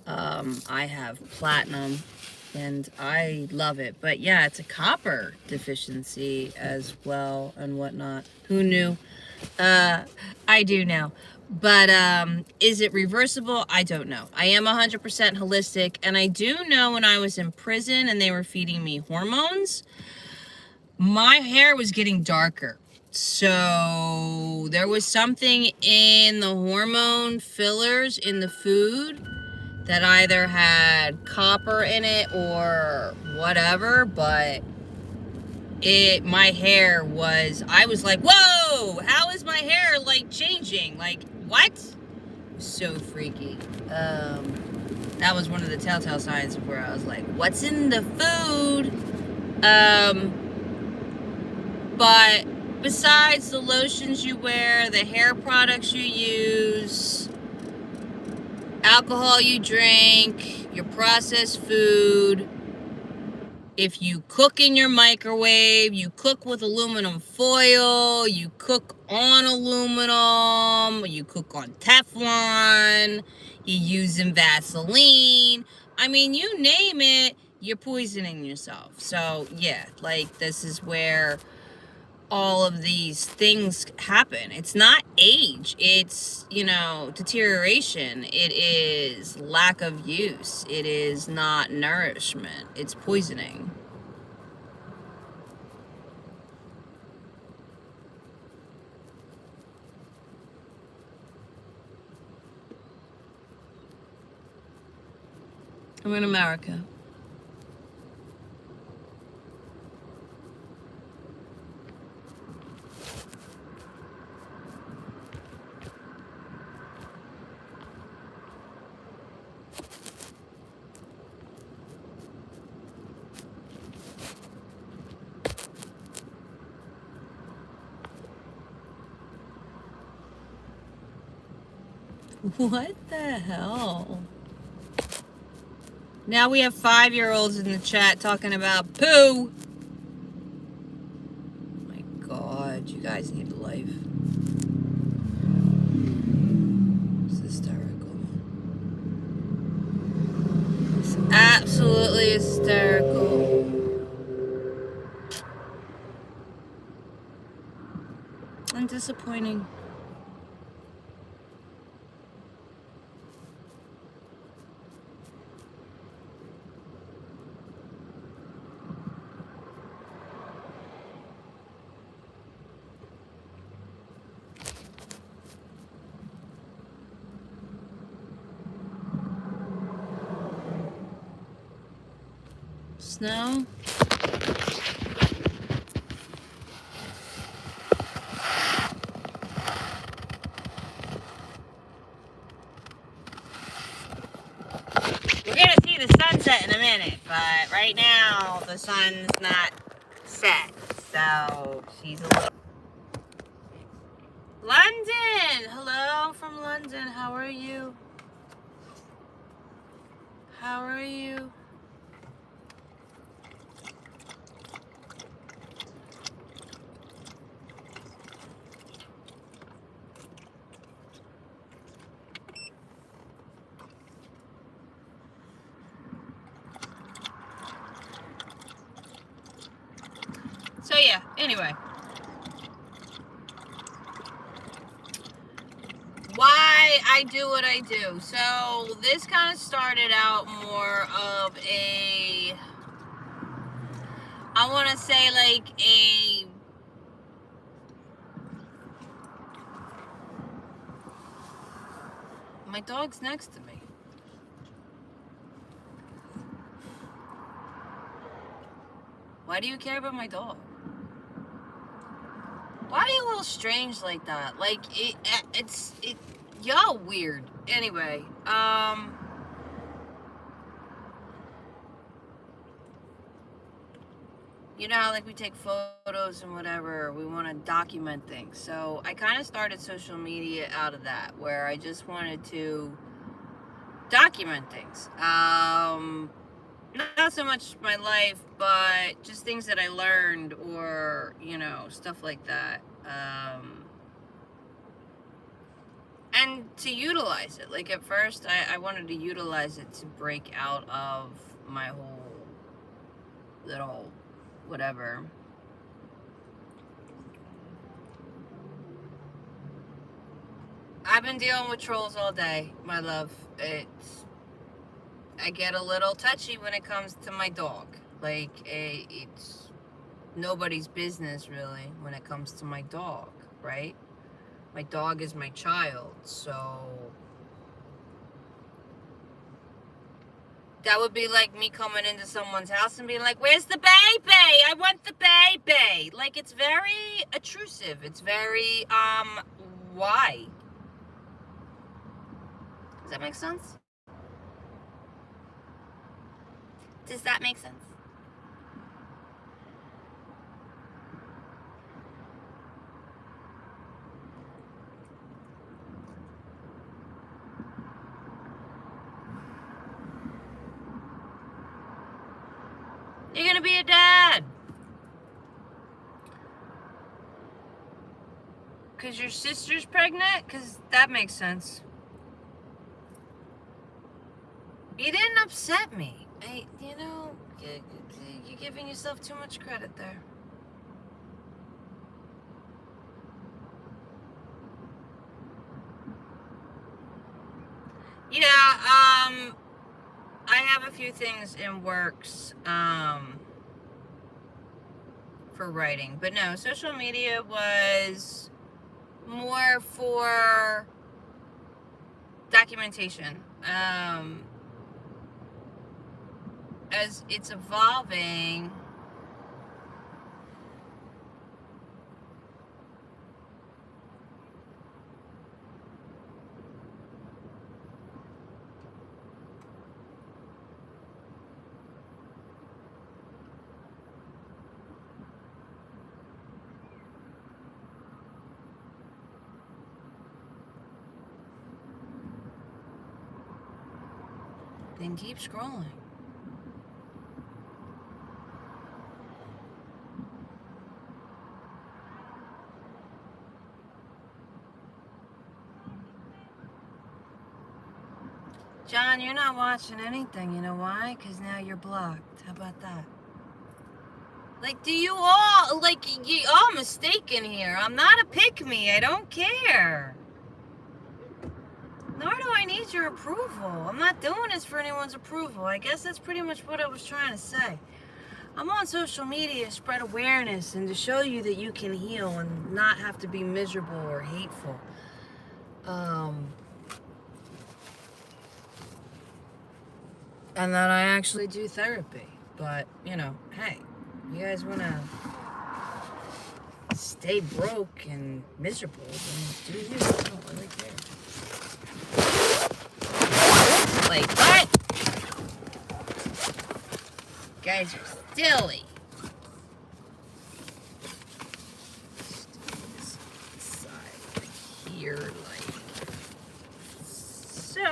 I have platinum, and I love it. But yeah, it's a copper deficiency as well and whatnot. Who knew? I do know. But is it reversible? I don't know. I am 100% holistic, and I do know when I was in prison and they were feeding me hormones, my hair was getting darker. So there was something in the hormone fillers in the food that either had copper in it or whatever, but my hair was, I was like, whoa, how is my hair like changing? Like, what? So freaky. That was one of the telltale signs of where I was like, what's in the food? But besides the lotions you wear, the hair products you use, alcohol you drink, your processed food, if you cook in your microwave, you cook with aluminum foil, you cook on aluminum, you cook on Teflon, you using Vaseline, I mean, you name it, you're poisoning yourself. So yeah, like this is where all of these things happen. It's not age, it's, you know, deterioration, it is lack of use, it is not nourishment, it's poisoning. I'm in America. What the hell? Now we have 5-year-olds in the chat talking about poo. Oh my God, you guys need a life. It's hysterical. It's absolutely hysterical. And disappointing. Snow? We're gonna see the sunset in a minute, but right now the sun's not set, so she's a little... London! Hello from London, how are you? How are you? So yeah, anyway. Why I do what I do. So this kind of started out more of a, I want to say like a, my dog's next to me. Why do you care about my dog? Why are you a little strange like that? Like, y'all weird. Anyway, you know how like we take photos and whatever, we want to document things. So I kind of started social media out of that, where I just wanted to document things. Not so much my life, but just things that I learned, or, you know, stuff like that. And to utilize it. Like at first, I wanted to utilize it to break out of my whole little whatever. I've been dealing with trolls all day, my love. I get a little touchy when it comes to my dog. Like, it's nobody's business, really, when it comes to my dog, right? My dog is my child, so that would be like me coming into someone's house and being like, where's the baby? I want the baby. Like, it's very intrusive. It's very, why? Does that make sense? Does that make sense? You're gonna be a dad. Because your sister's pregnant? Because that makes sense. You didn't upset me. You know, you're giving yourself too much credit there. Yeah, I have a few things in works, for writing. But no, social media was more for documentation. As it's evolving, then keep scrolling. John, you're not watching anything. You know why? Because now you're blocked. How about that? Like, do you all, like, you all mistaken here. I'm not a pick-me. I don't care. Nor do I need your approval. I'm not doing this for anyone's approval. I guess that's pretty much what I was trying to say. I'm on social media to spread awareness and to show you that you can heal and not have to be miserable or hateful. And that I actually do therapy. But, you know, hey, you guys want to stay broke and miserable, then do you. I don't really care. Like, what? You guys are silly. Side here, like so.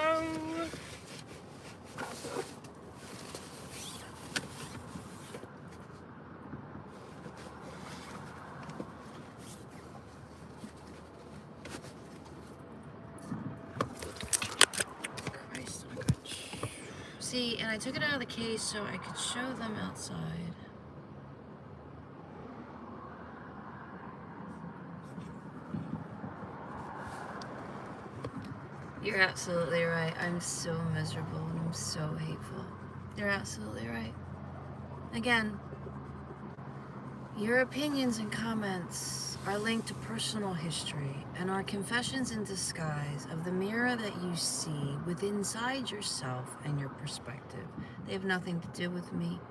See, and I took it out of the case so I could show them outside. You're absolutely right. I'm so miserable and I'm so hateful. You're absolutely right. Again, your opinions and comments are linked to personal history and are confessions in disguise of the mirror that you see within inside yourself and your perspective. They have nothing to do with me.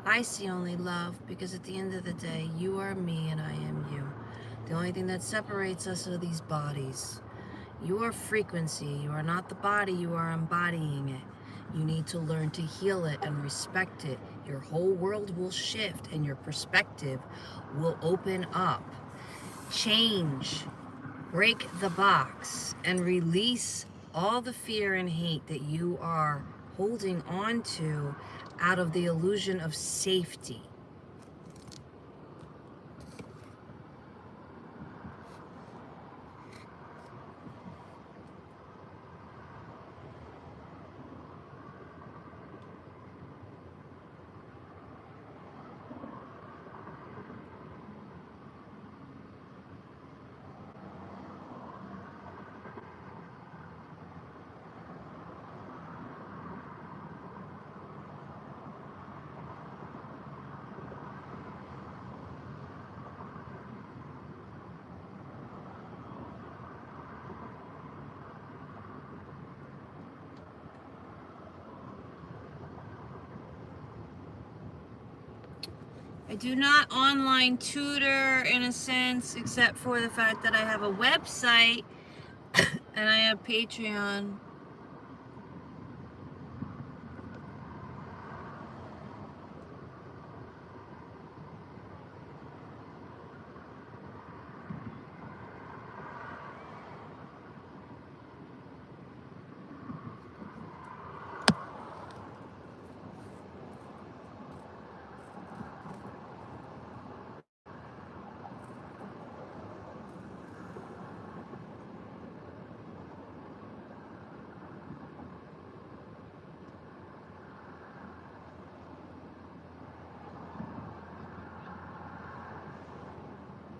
I see only love, because at the end of the day, you are me and I am you. The only thing that separates us are these bodies. You are frequency. You are not the body. You are embodying it. You need to learn to heal it and respect it Your whole world will shift and your perspective will open up. Change, break the box, and release all the fear and hate that you are holding on to out of the illusion of safety. I do not online tutor in a sense, except for the fact that I have a website and I have Patreon.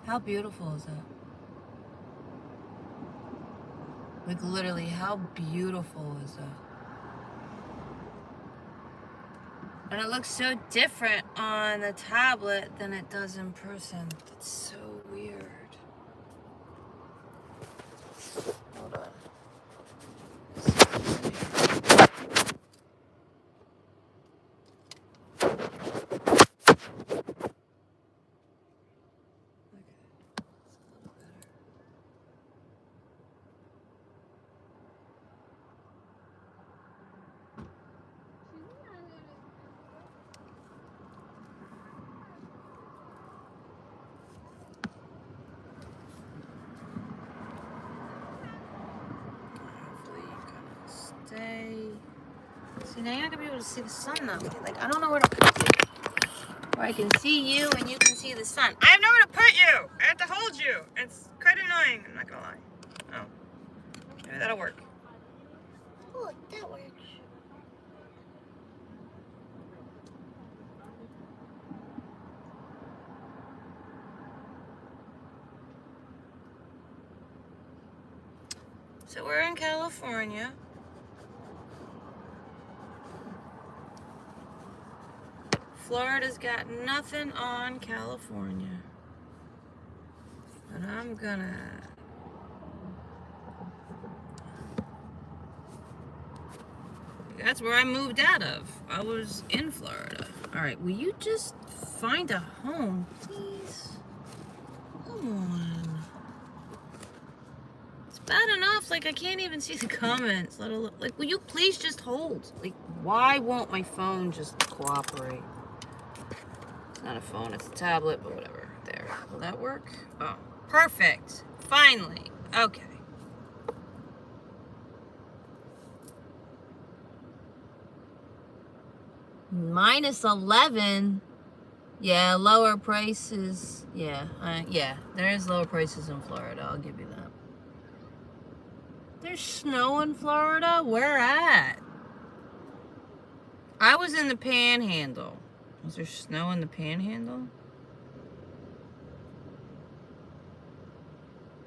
How beautiful is that? Like literally, how beautiful is that? And it looks so different on the tablet than it does in person. That's so weird. Hold on. Stay. See, now you're not gonna be able to see the sun that way. Like, I don't know where to put you. Where I can see you and you can see the sun. I have nowhere to put you. I have to hold you. It's quite annoying. I'm not gonna lie. Oh, maybe that'll work. Oh, that works. So we're in California. Florida's got nothing on California. And I'm gonna... That's where I moved out of. I was in Florida. Alright, will you just find a home, please? Come on. It's bad enough, like I can't even see the comments, let alone, like, will you please just hold? Like, why won't my phone just cooperate? It's not a phone, it's a tablet, but whatever. There, will that work? Oh, perfect, finally, okay. Minus 11, yeah, lower prices, yeah, there is lower prices in Florida, I'll give you that. There's snow in Florida? Where at? I was in the Panhandle. Was there snow in the Panhandle?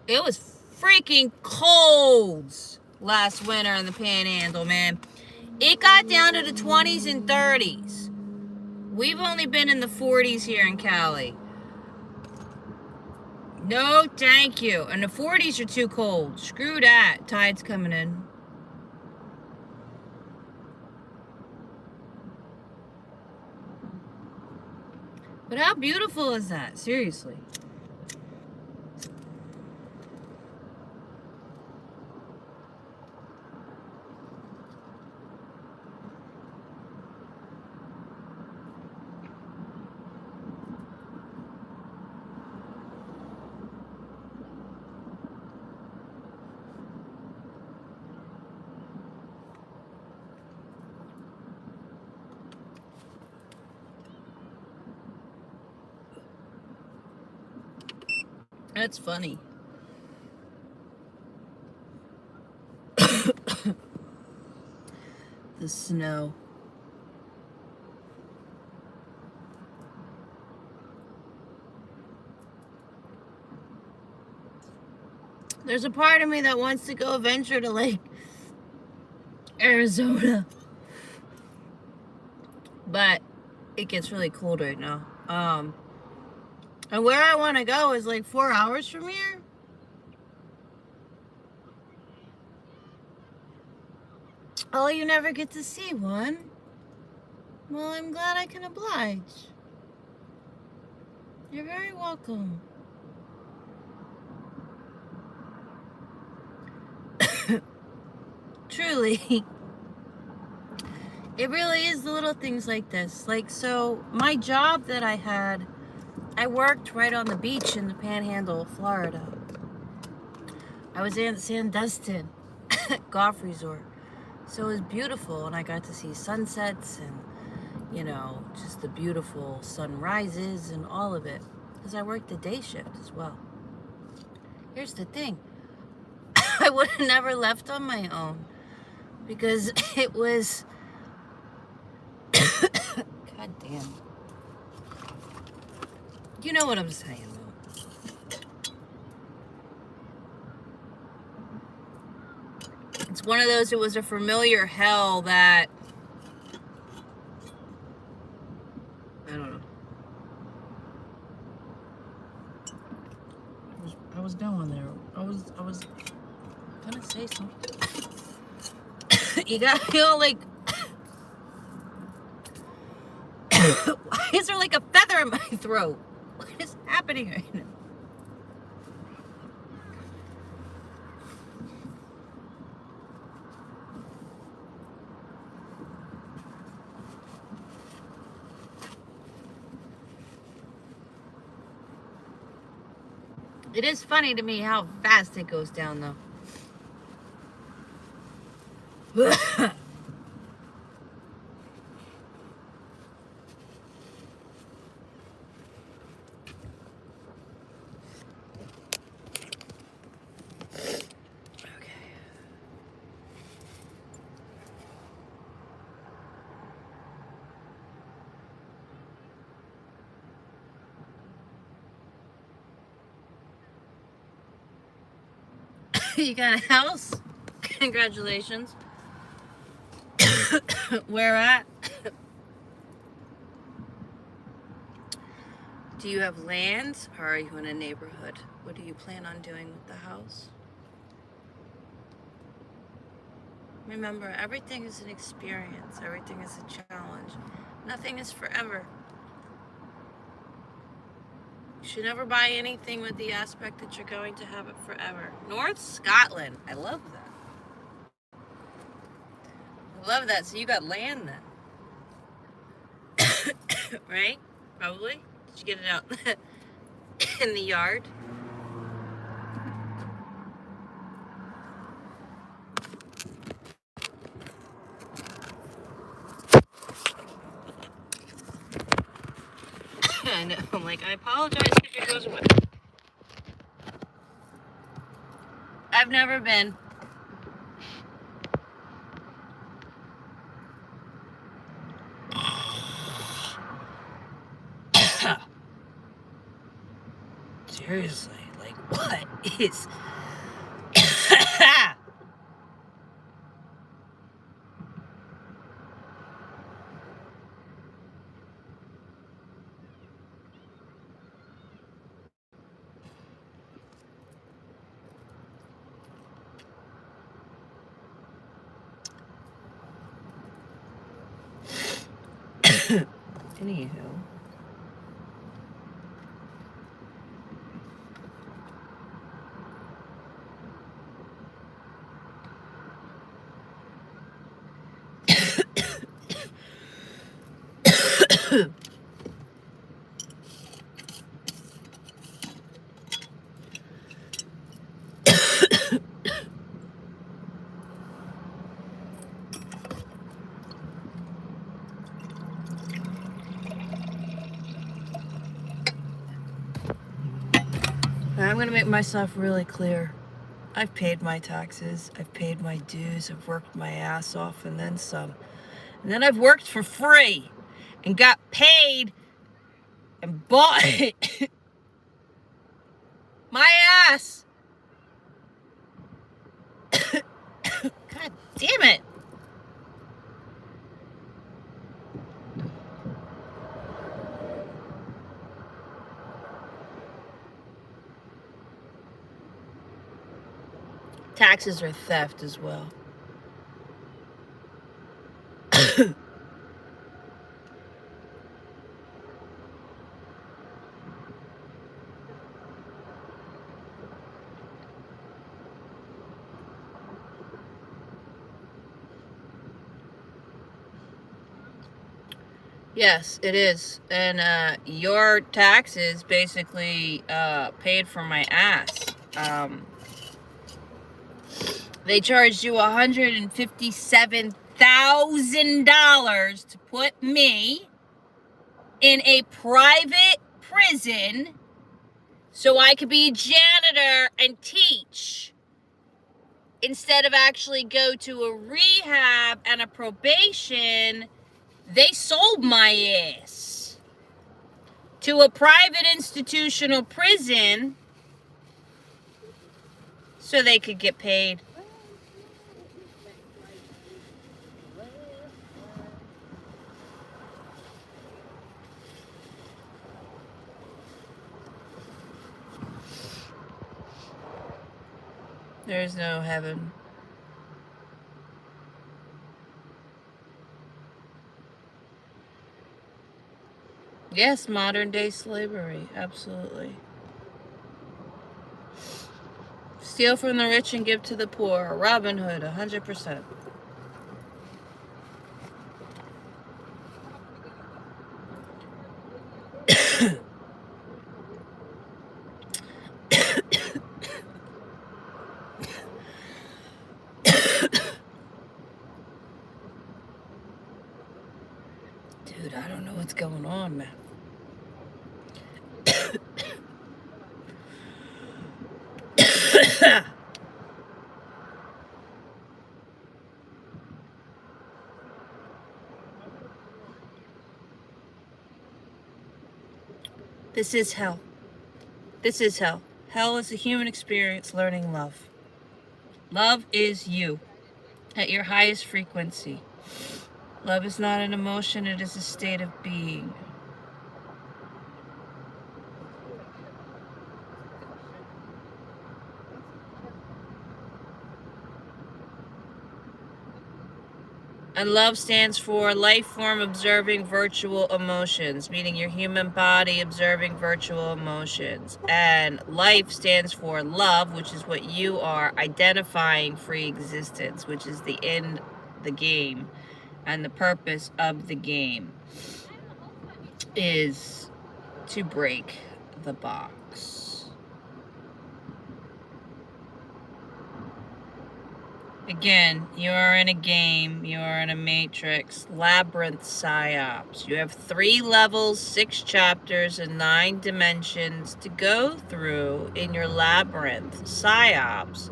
It was freaking cold last winter in the Panhandle, man. It got down to the 20s and 30s. We've only been in the 40s here in Cali. No, thank you. And the 40s are too cold. Screw that. Tide's coming in. But how beautiful is that? Seriously. That's funny. The snow. There's a part of me that wants to go venture to like Arizona, but it gets really cold right now. And where I want to go is like 4 hours from here. Oh, you never get to see one? Well, I'm glad I can oblige. You're very welcome. Truly. It really is the little things like this. Like, so my job that I had, I worked right on the beach in the Panhandle of Florida. I was in Sandustin Golf Resort. So it was beautiful, and I got to see sunsets and, you know, just the beautiful sunrises and all of it. Because I worked the day shift as well. Here's the thing. I would have never left on my own. Because it was... God damn. You know what I'm saying, though. It's one of those, it was a familiar hell that... I don't know. I was going there. I was gonna say something. You got feel like... Why is there like a feather in my throat? What is happening right now? It is funny to me how fast it goes down, though. You got a house? Congratulations. Where at? Do you have land, or are you in a neighborhood? What do you plan on doing with the house? Remember, everything is an experience. Everything is a challenge. Nothing is forever. You should never buy anything with the aspect that you're going to have it forever. North Scotland. I love that. I love that. So you got land then. Right? Probably. Did you get it out in the yard? I know. I'm like, I apologize if it goes away. I've never been. Seriously, like, what is... Anywho. And I'm going to make myself really clear. I've paid my taxes. I've paid my dues. I've worked my ass off and then some. And then I've worked for free and got paid and bought my ass. God damn it. Taxes are theft as well. Yes, it is. And your taxes basically paid for my ass. They charged you $157,000 to put me in a private prison so I could be a janitor and teach instead of actually go to a rehab and a probation. They sold my ass to a private institutional prison so they could get paid. There's no heaven. Yes, modern day slavery, absolutely. Steal from the rich and give to the poor. Robin Hood, 100%. Dude, I don't know what's going on, man. This is hell. This is hell. Hell is a human experience learning love. Love is you at your highest frequency. Love is not an emotion, it is a state of being. And love stands for life form observing virtual emotions, meaning your human body observing virtual emotions. And life stands for love, which is what you are, identifying free existence, which is the end, the game. And the purpose of the game is to break the box. Again, you are in a game, you are in a matrix, labyrinth psyops. You have 3 levels, 6 chapters, and 9 dimensions to go through in your labyrinth psyops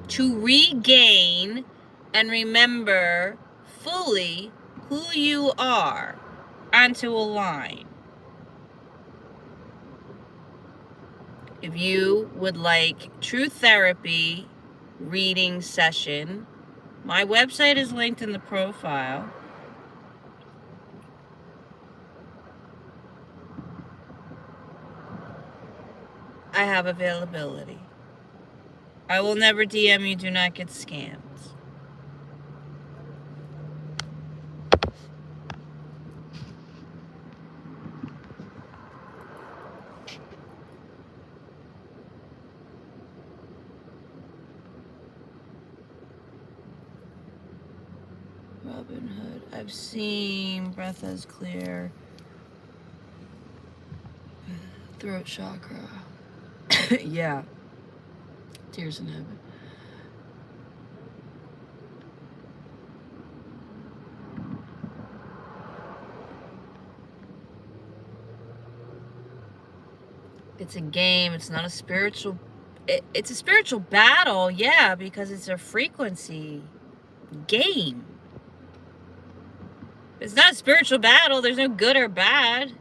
to regain and remember fully who you are and to align. If you would like true therapy reading session, my website is linked in the profile. I have availability. I will never DM you, do not get scammed. Robin Hood. I've seen breath as clear. Throat chakra. Yeah. Tears in heaven. It's a game. It's not a spiritual. It's a spiritual battle, yeah, because it's a frequency game. It's not a spiritual battle. There's no good or bad.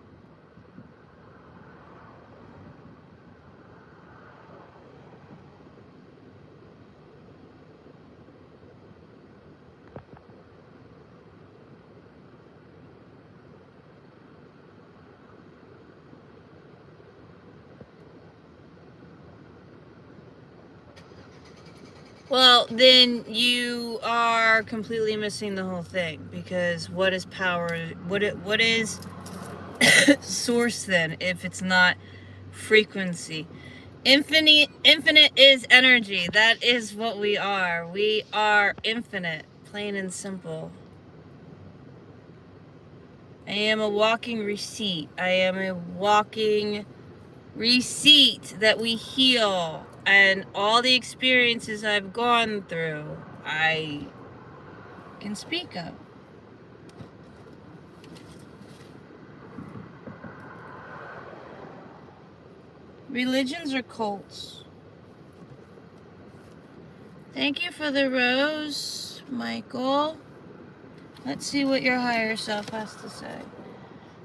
Well, then you are completely missing the whole thing, because what is power? What is source then if it's not frequency? Infinite is energy. That is what we are. We are infinite, plain and simple. I am a walking receipt. I am a walking receipt that we heal, and all the experiences I've gone through, I can speak of. Religions are cults. Thank you for the rose, Michael. Let's see what your higher self has to say.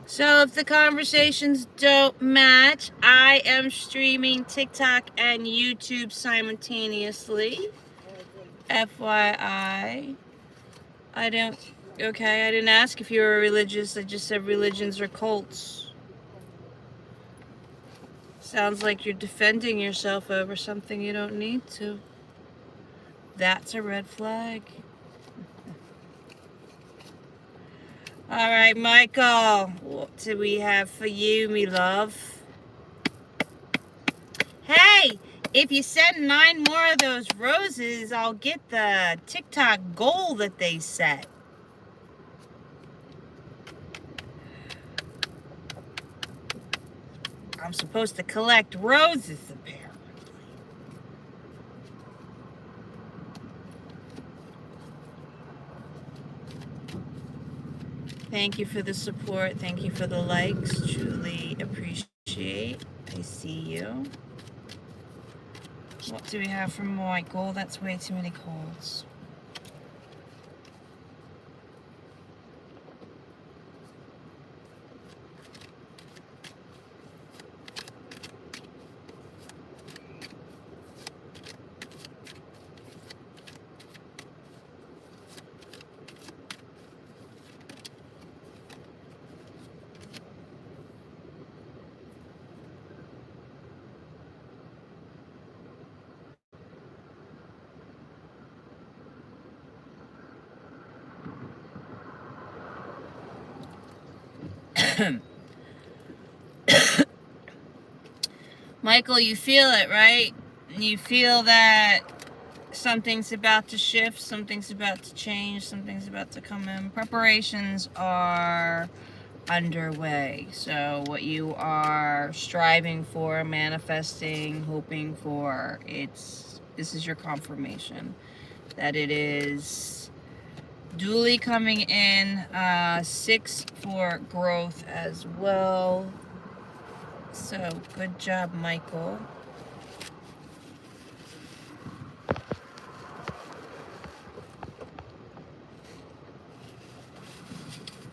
So if the conversations don't match, I am streaming TikTok and YouTube simultaneously. FYI. I didn't ask if you were religious. I just said religions are cults. Sounds like you're defending yourself over something you don't need to. That's a red flag. All right, Michael, what do we have for you, me love? Hey, if you send 9 more of those roses, I'll get the TikTok goal that they set. I'm supposed to collect roses, apparently. Thank you for the support. Thank you for the likes. Truly appreciate. I see you. What do we have from Michael? That's way too many calls. Michael, you feel it, right? You feel that something's about to shift, something's about to change, something's about to come in. Preparations are underway. So what you are striving for, manifesting, hoping for, this is your confirmation that it is duly coming in. 6 for growth as well. So good job, Michael.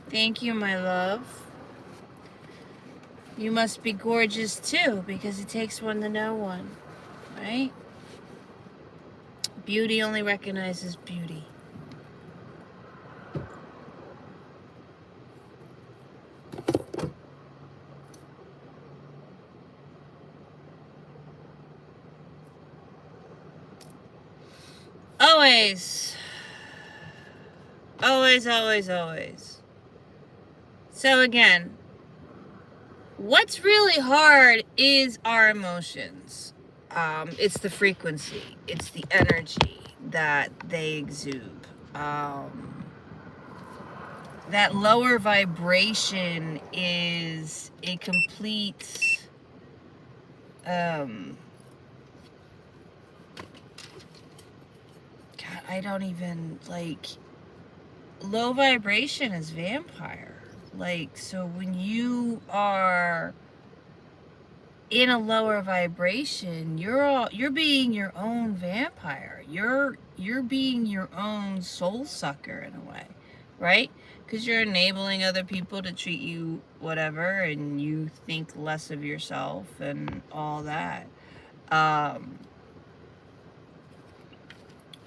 Thank you, my love. You must be gorgeous too, because it takes one to know one, right? Beauty only recognizes beauty. Always. Always, always, always. So again, what's really hard is our emotions. It's the frequency. It's the energy that they exude. That lower vibration is a complete... God, I don't even, like... Low vibration is vampire. Like, so when you are in a lower vibration, you're being your own vampire. You're being your own soul sucker in a way, right? Because you're enabling other people to treat you whatever, and you think less of yourself and all that.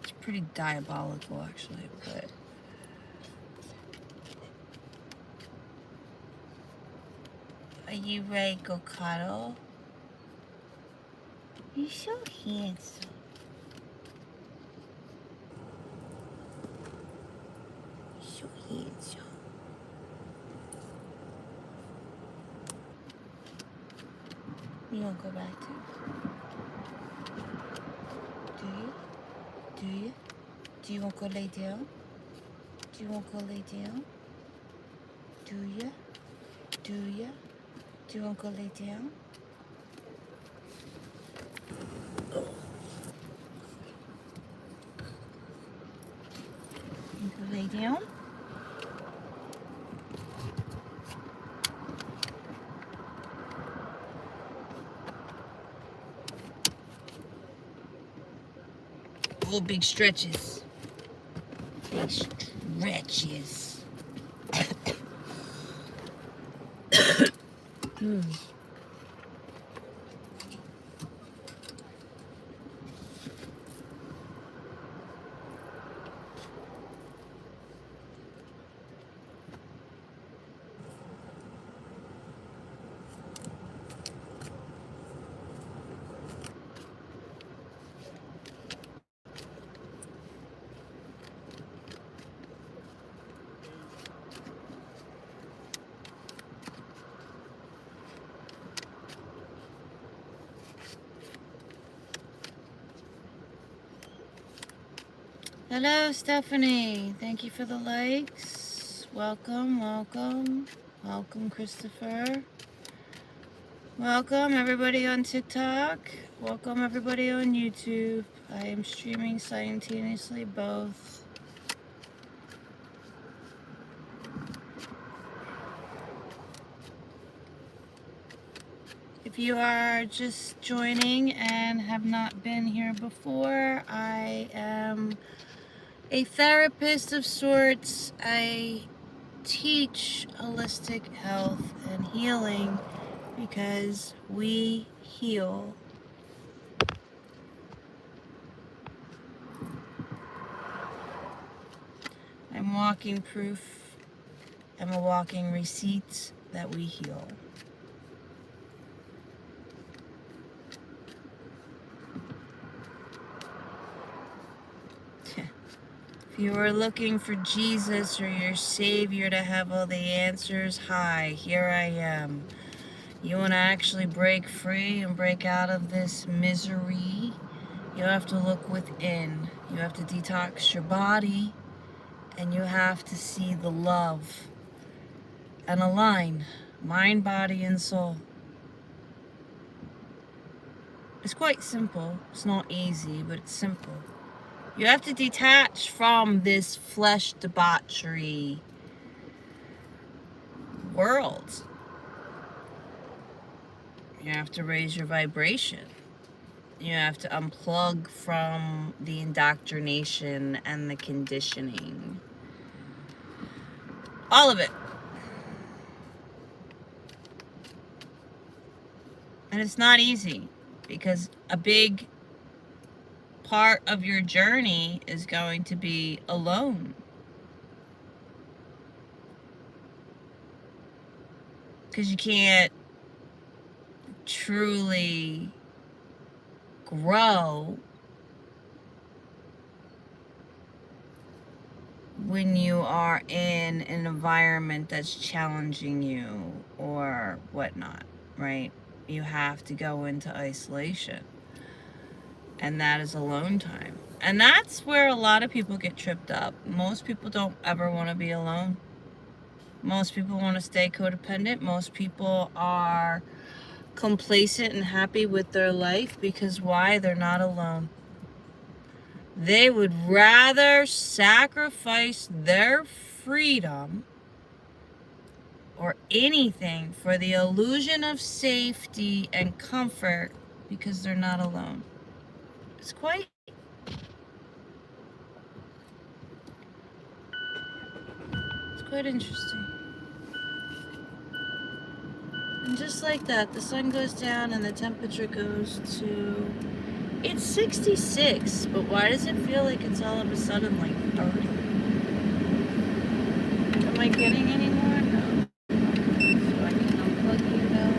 It's pretty diabolical, actually, but. Are you ready to go cuddle? You're so handsome. So handsome. You don't go back to? Do you? Do you? Do you want to go lay down? Do you want to go lay down? Do you? Do you? Do you want to go lay down? You go lay down? Oh, big stretches. Big stretches. Hello, Stephanie. Thank you for the likes. Welcome, welcome. Welcome, Christopher. Welcome, everybody on TikTok. Welcome, everybody on YouTube. I am streaming simultaneously both. If you are just joining and have not been here before, I am a therapist of sorts. I teach holistic health and healing because we heal. I'm walking proof. I'm a walking receipt that we heal. If you are looking for Jesus or your Savior to have all the answers, hi, here I am. You want to actually break free and break out of this misery, you have to look within. You have to detox your body, and you have to see the love and align mind, body, and soul. It's quite simple. It's not easy, but it's simple. You have to detach from this flesh debauchery world. You have to raise your vibration. You have to unplug from the indoctrination and the conditioning. All of it. And it's not easy, because a big part of your journey is going to be alone. Because you can't truly grow when you are in an environment that's challenging you or whatnot, right? You have to go into isolation. And that is alone time. And that's where a lot of people get tripped up. Most people don't ever want to be alone. Most people want to stay codependent. Most people are complacent and happy with their life because why? They're not alone. They would rather sacrifice their freedom or anything for the illusion of safety and comfort because they're not alone. It's quite interesting. And just like that, the sun goes down and the temperature goes to, it's 66, but why does it feel like it's all of a sudden like 30? Am I getting any more? No. So I can unplug you now.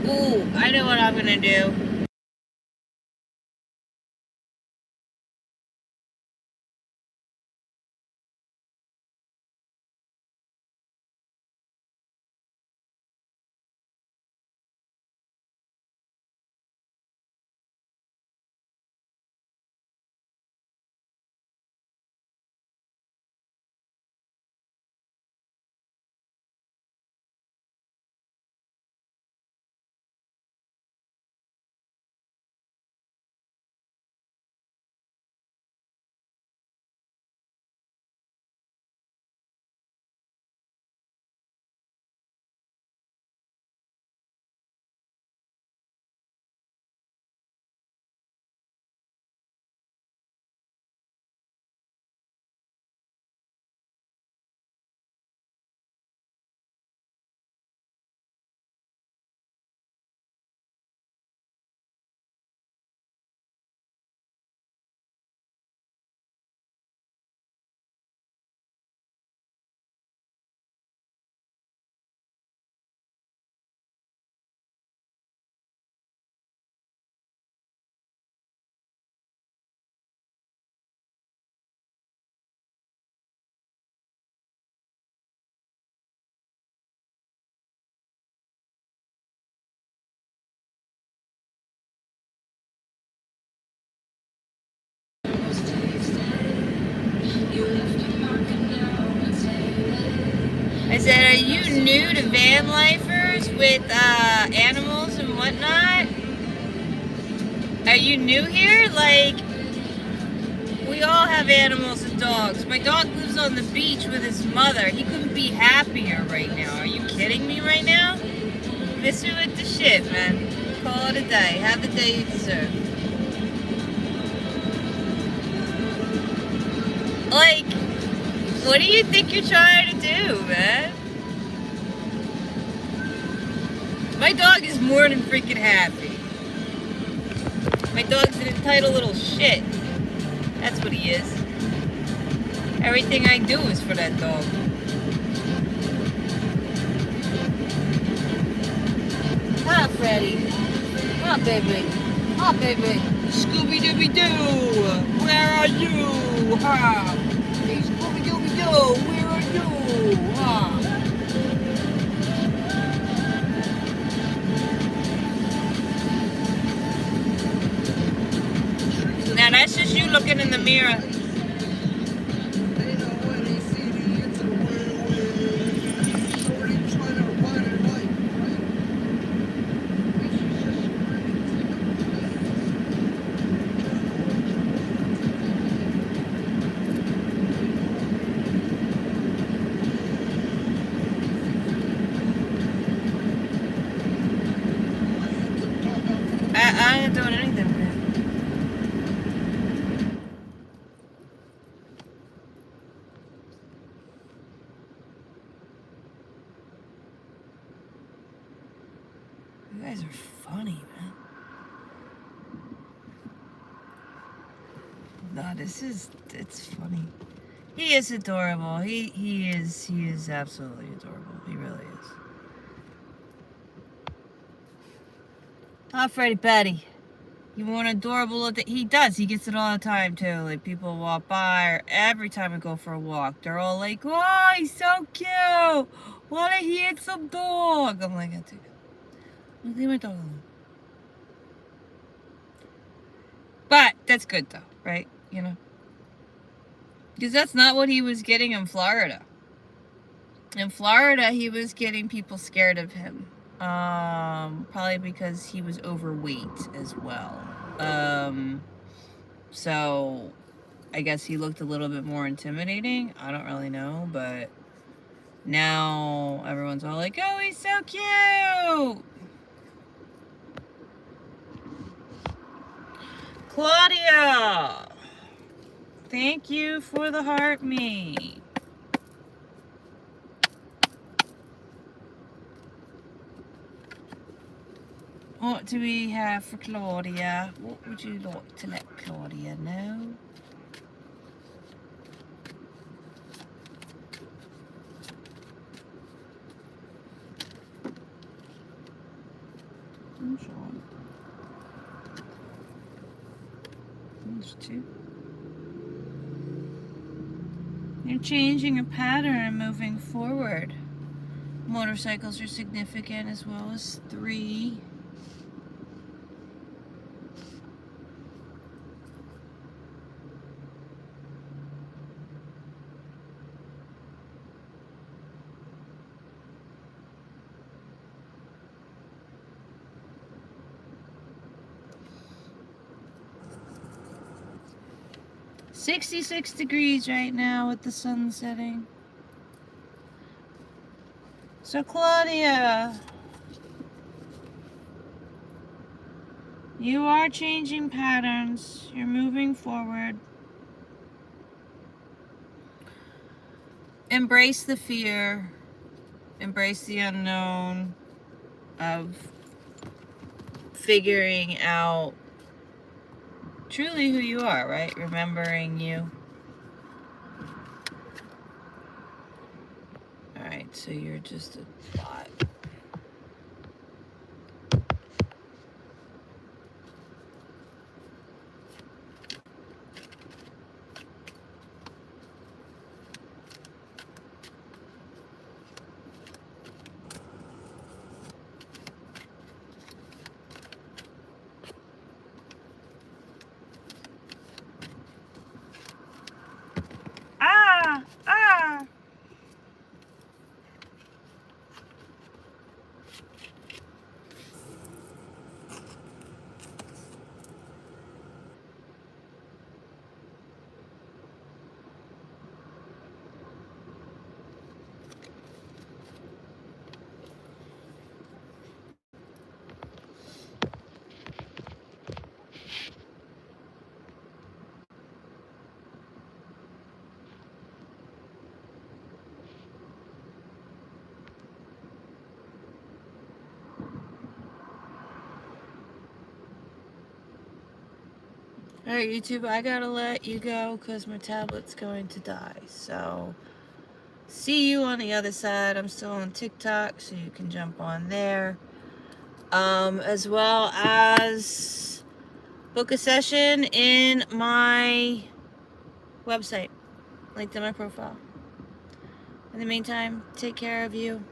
Ooh, I know what I'm gonna do. I said, are you new to van lifers with animals and whatnot? Are you new here? Like, we all have animals and dogs. My dog lives on the beach with his mother. He couldn't be happier right now. Are you kidding me right now? Miss you with the shit, man. Call it a day. Have the day you deserve. Like, what do you think you're trying to do, man? My dog is more than freaking happy. My dog's an entitled little shit. That's what he is. Everything I do is for that dog. Hi, Freddy. Hi, baby. Hi, baby. Scooby-Dooby-Doo. Where are you? Ha. Hey, Scooby-Dooby-Doo. Where are you? Ha. Now that's just you looking in the mirror. You guys are funny, man. No, it's funny. He is adorable. He is absolutely adorable. He really is. Oh, Freddy Patty. You want adorable look? He does. He gets it all the time too. Like people walk by, or every time we go for a walk, they're all like, "Oh, he's so cute! What a handsome dog!" I'm like, "That's it. Leave my dog alone." But that's good though, right? You know, because that's not what he was getting in Florida. In Florida, he was getting people scared of him. Probably because he was overweight as well. So I guess he looked a little bit more intimidating. I don't really know, but now everyone's all like, "Oh, he's so cute!" Claudia! Thank you for the heart me. What do we have for Claudia? What would you like to let Claudia know? I'm sure. There's two. You're changing a pattern and moving forward. Motorcycles are significant as well as 3. $66 degrees right now with the sun setting. So Claudia, you are changing patterns. You're moving forward. Embrace the fear. Embrace the unknown of figuring out truly who you are, right? Remembering you. Alright, so you're just a dot. Ah! Ah! Alright, YouTube, I gotta let you go because my tablet's going to die. So, see you on the other side. I'm still on TikTok, so you can jump on there. As well as book a session in my website, linked in my profile. In the meantime, take care of you.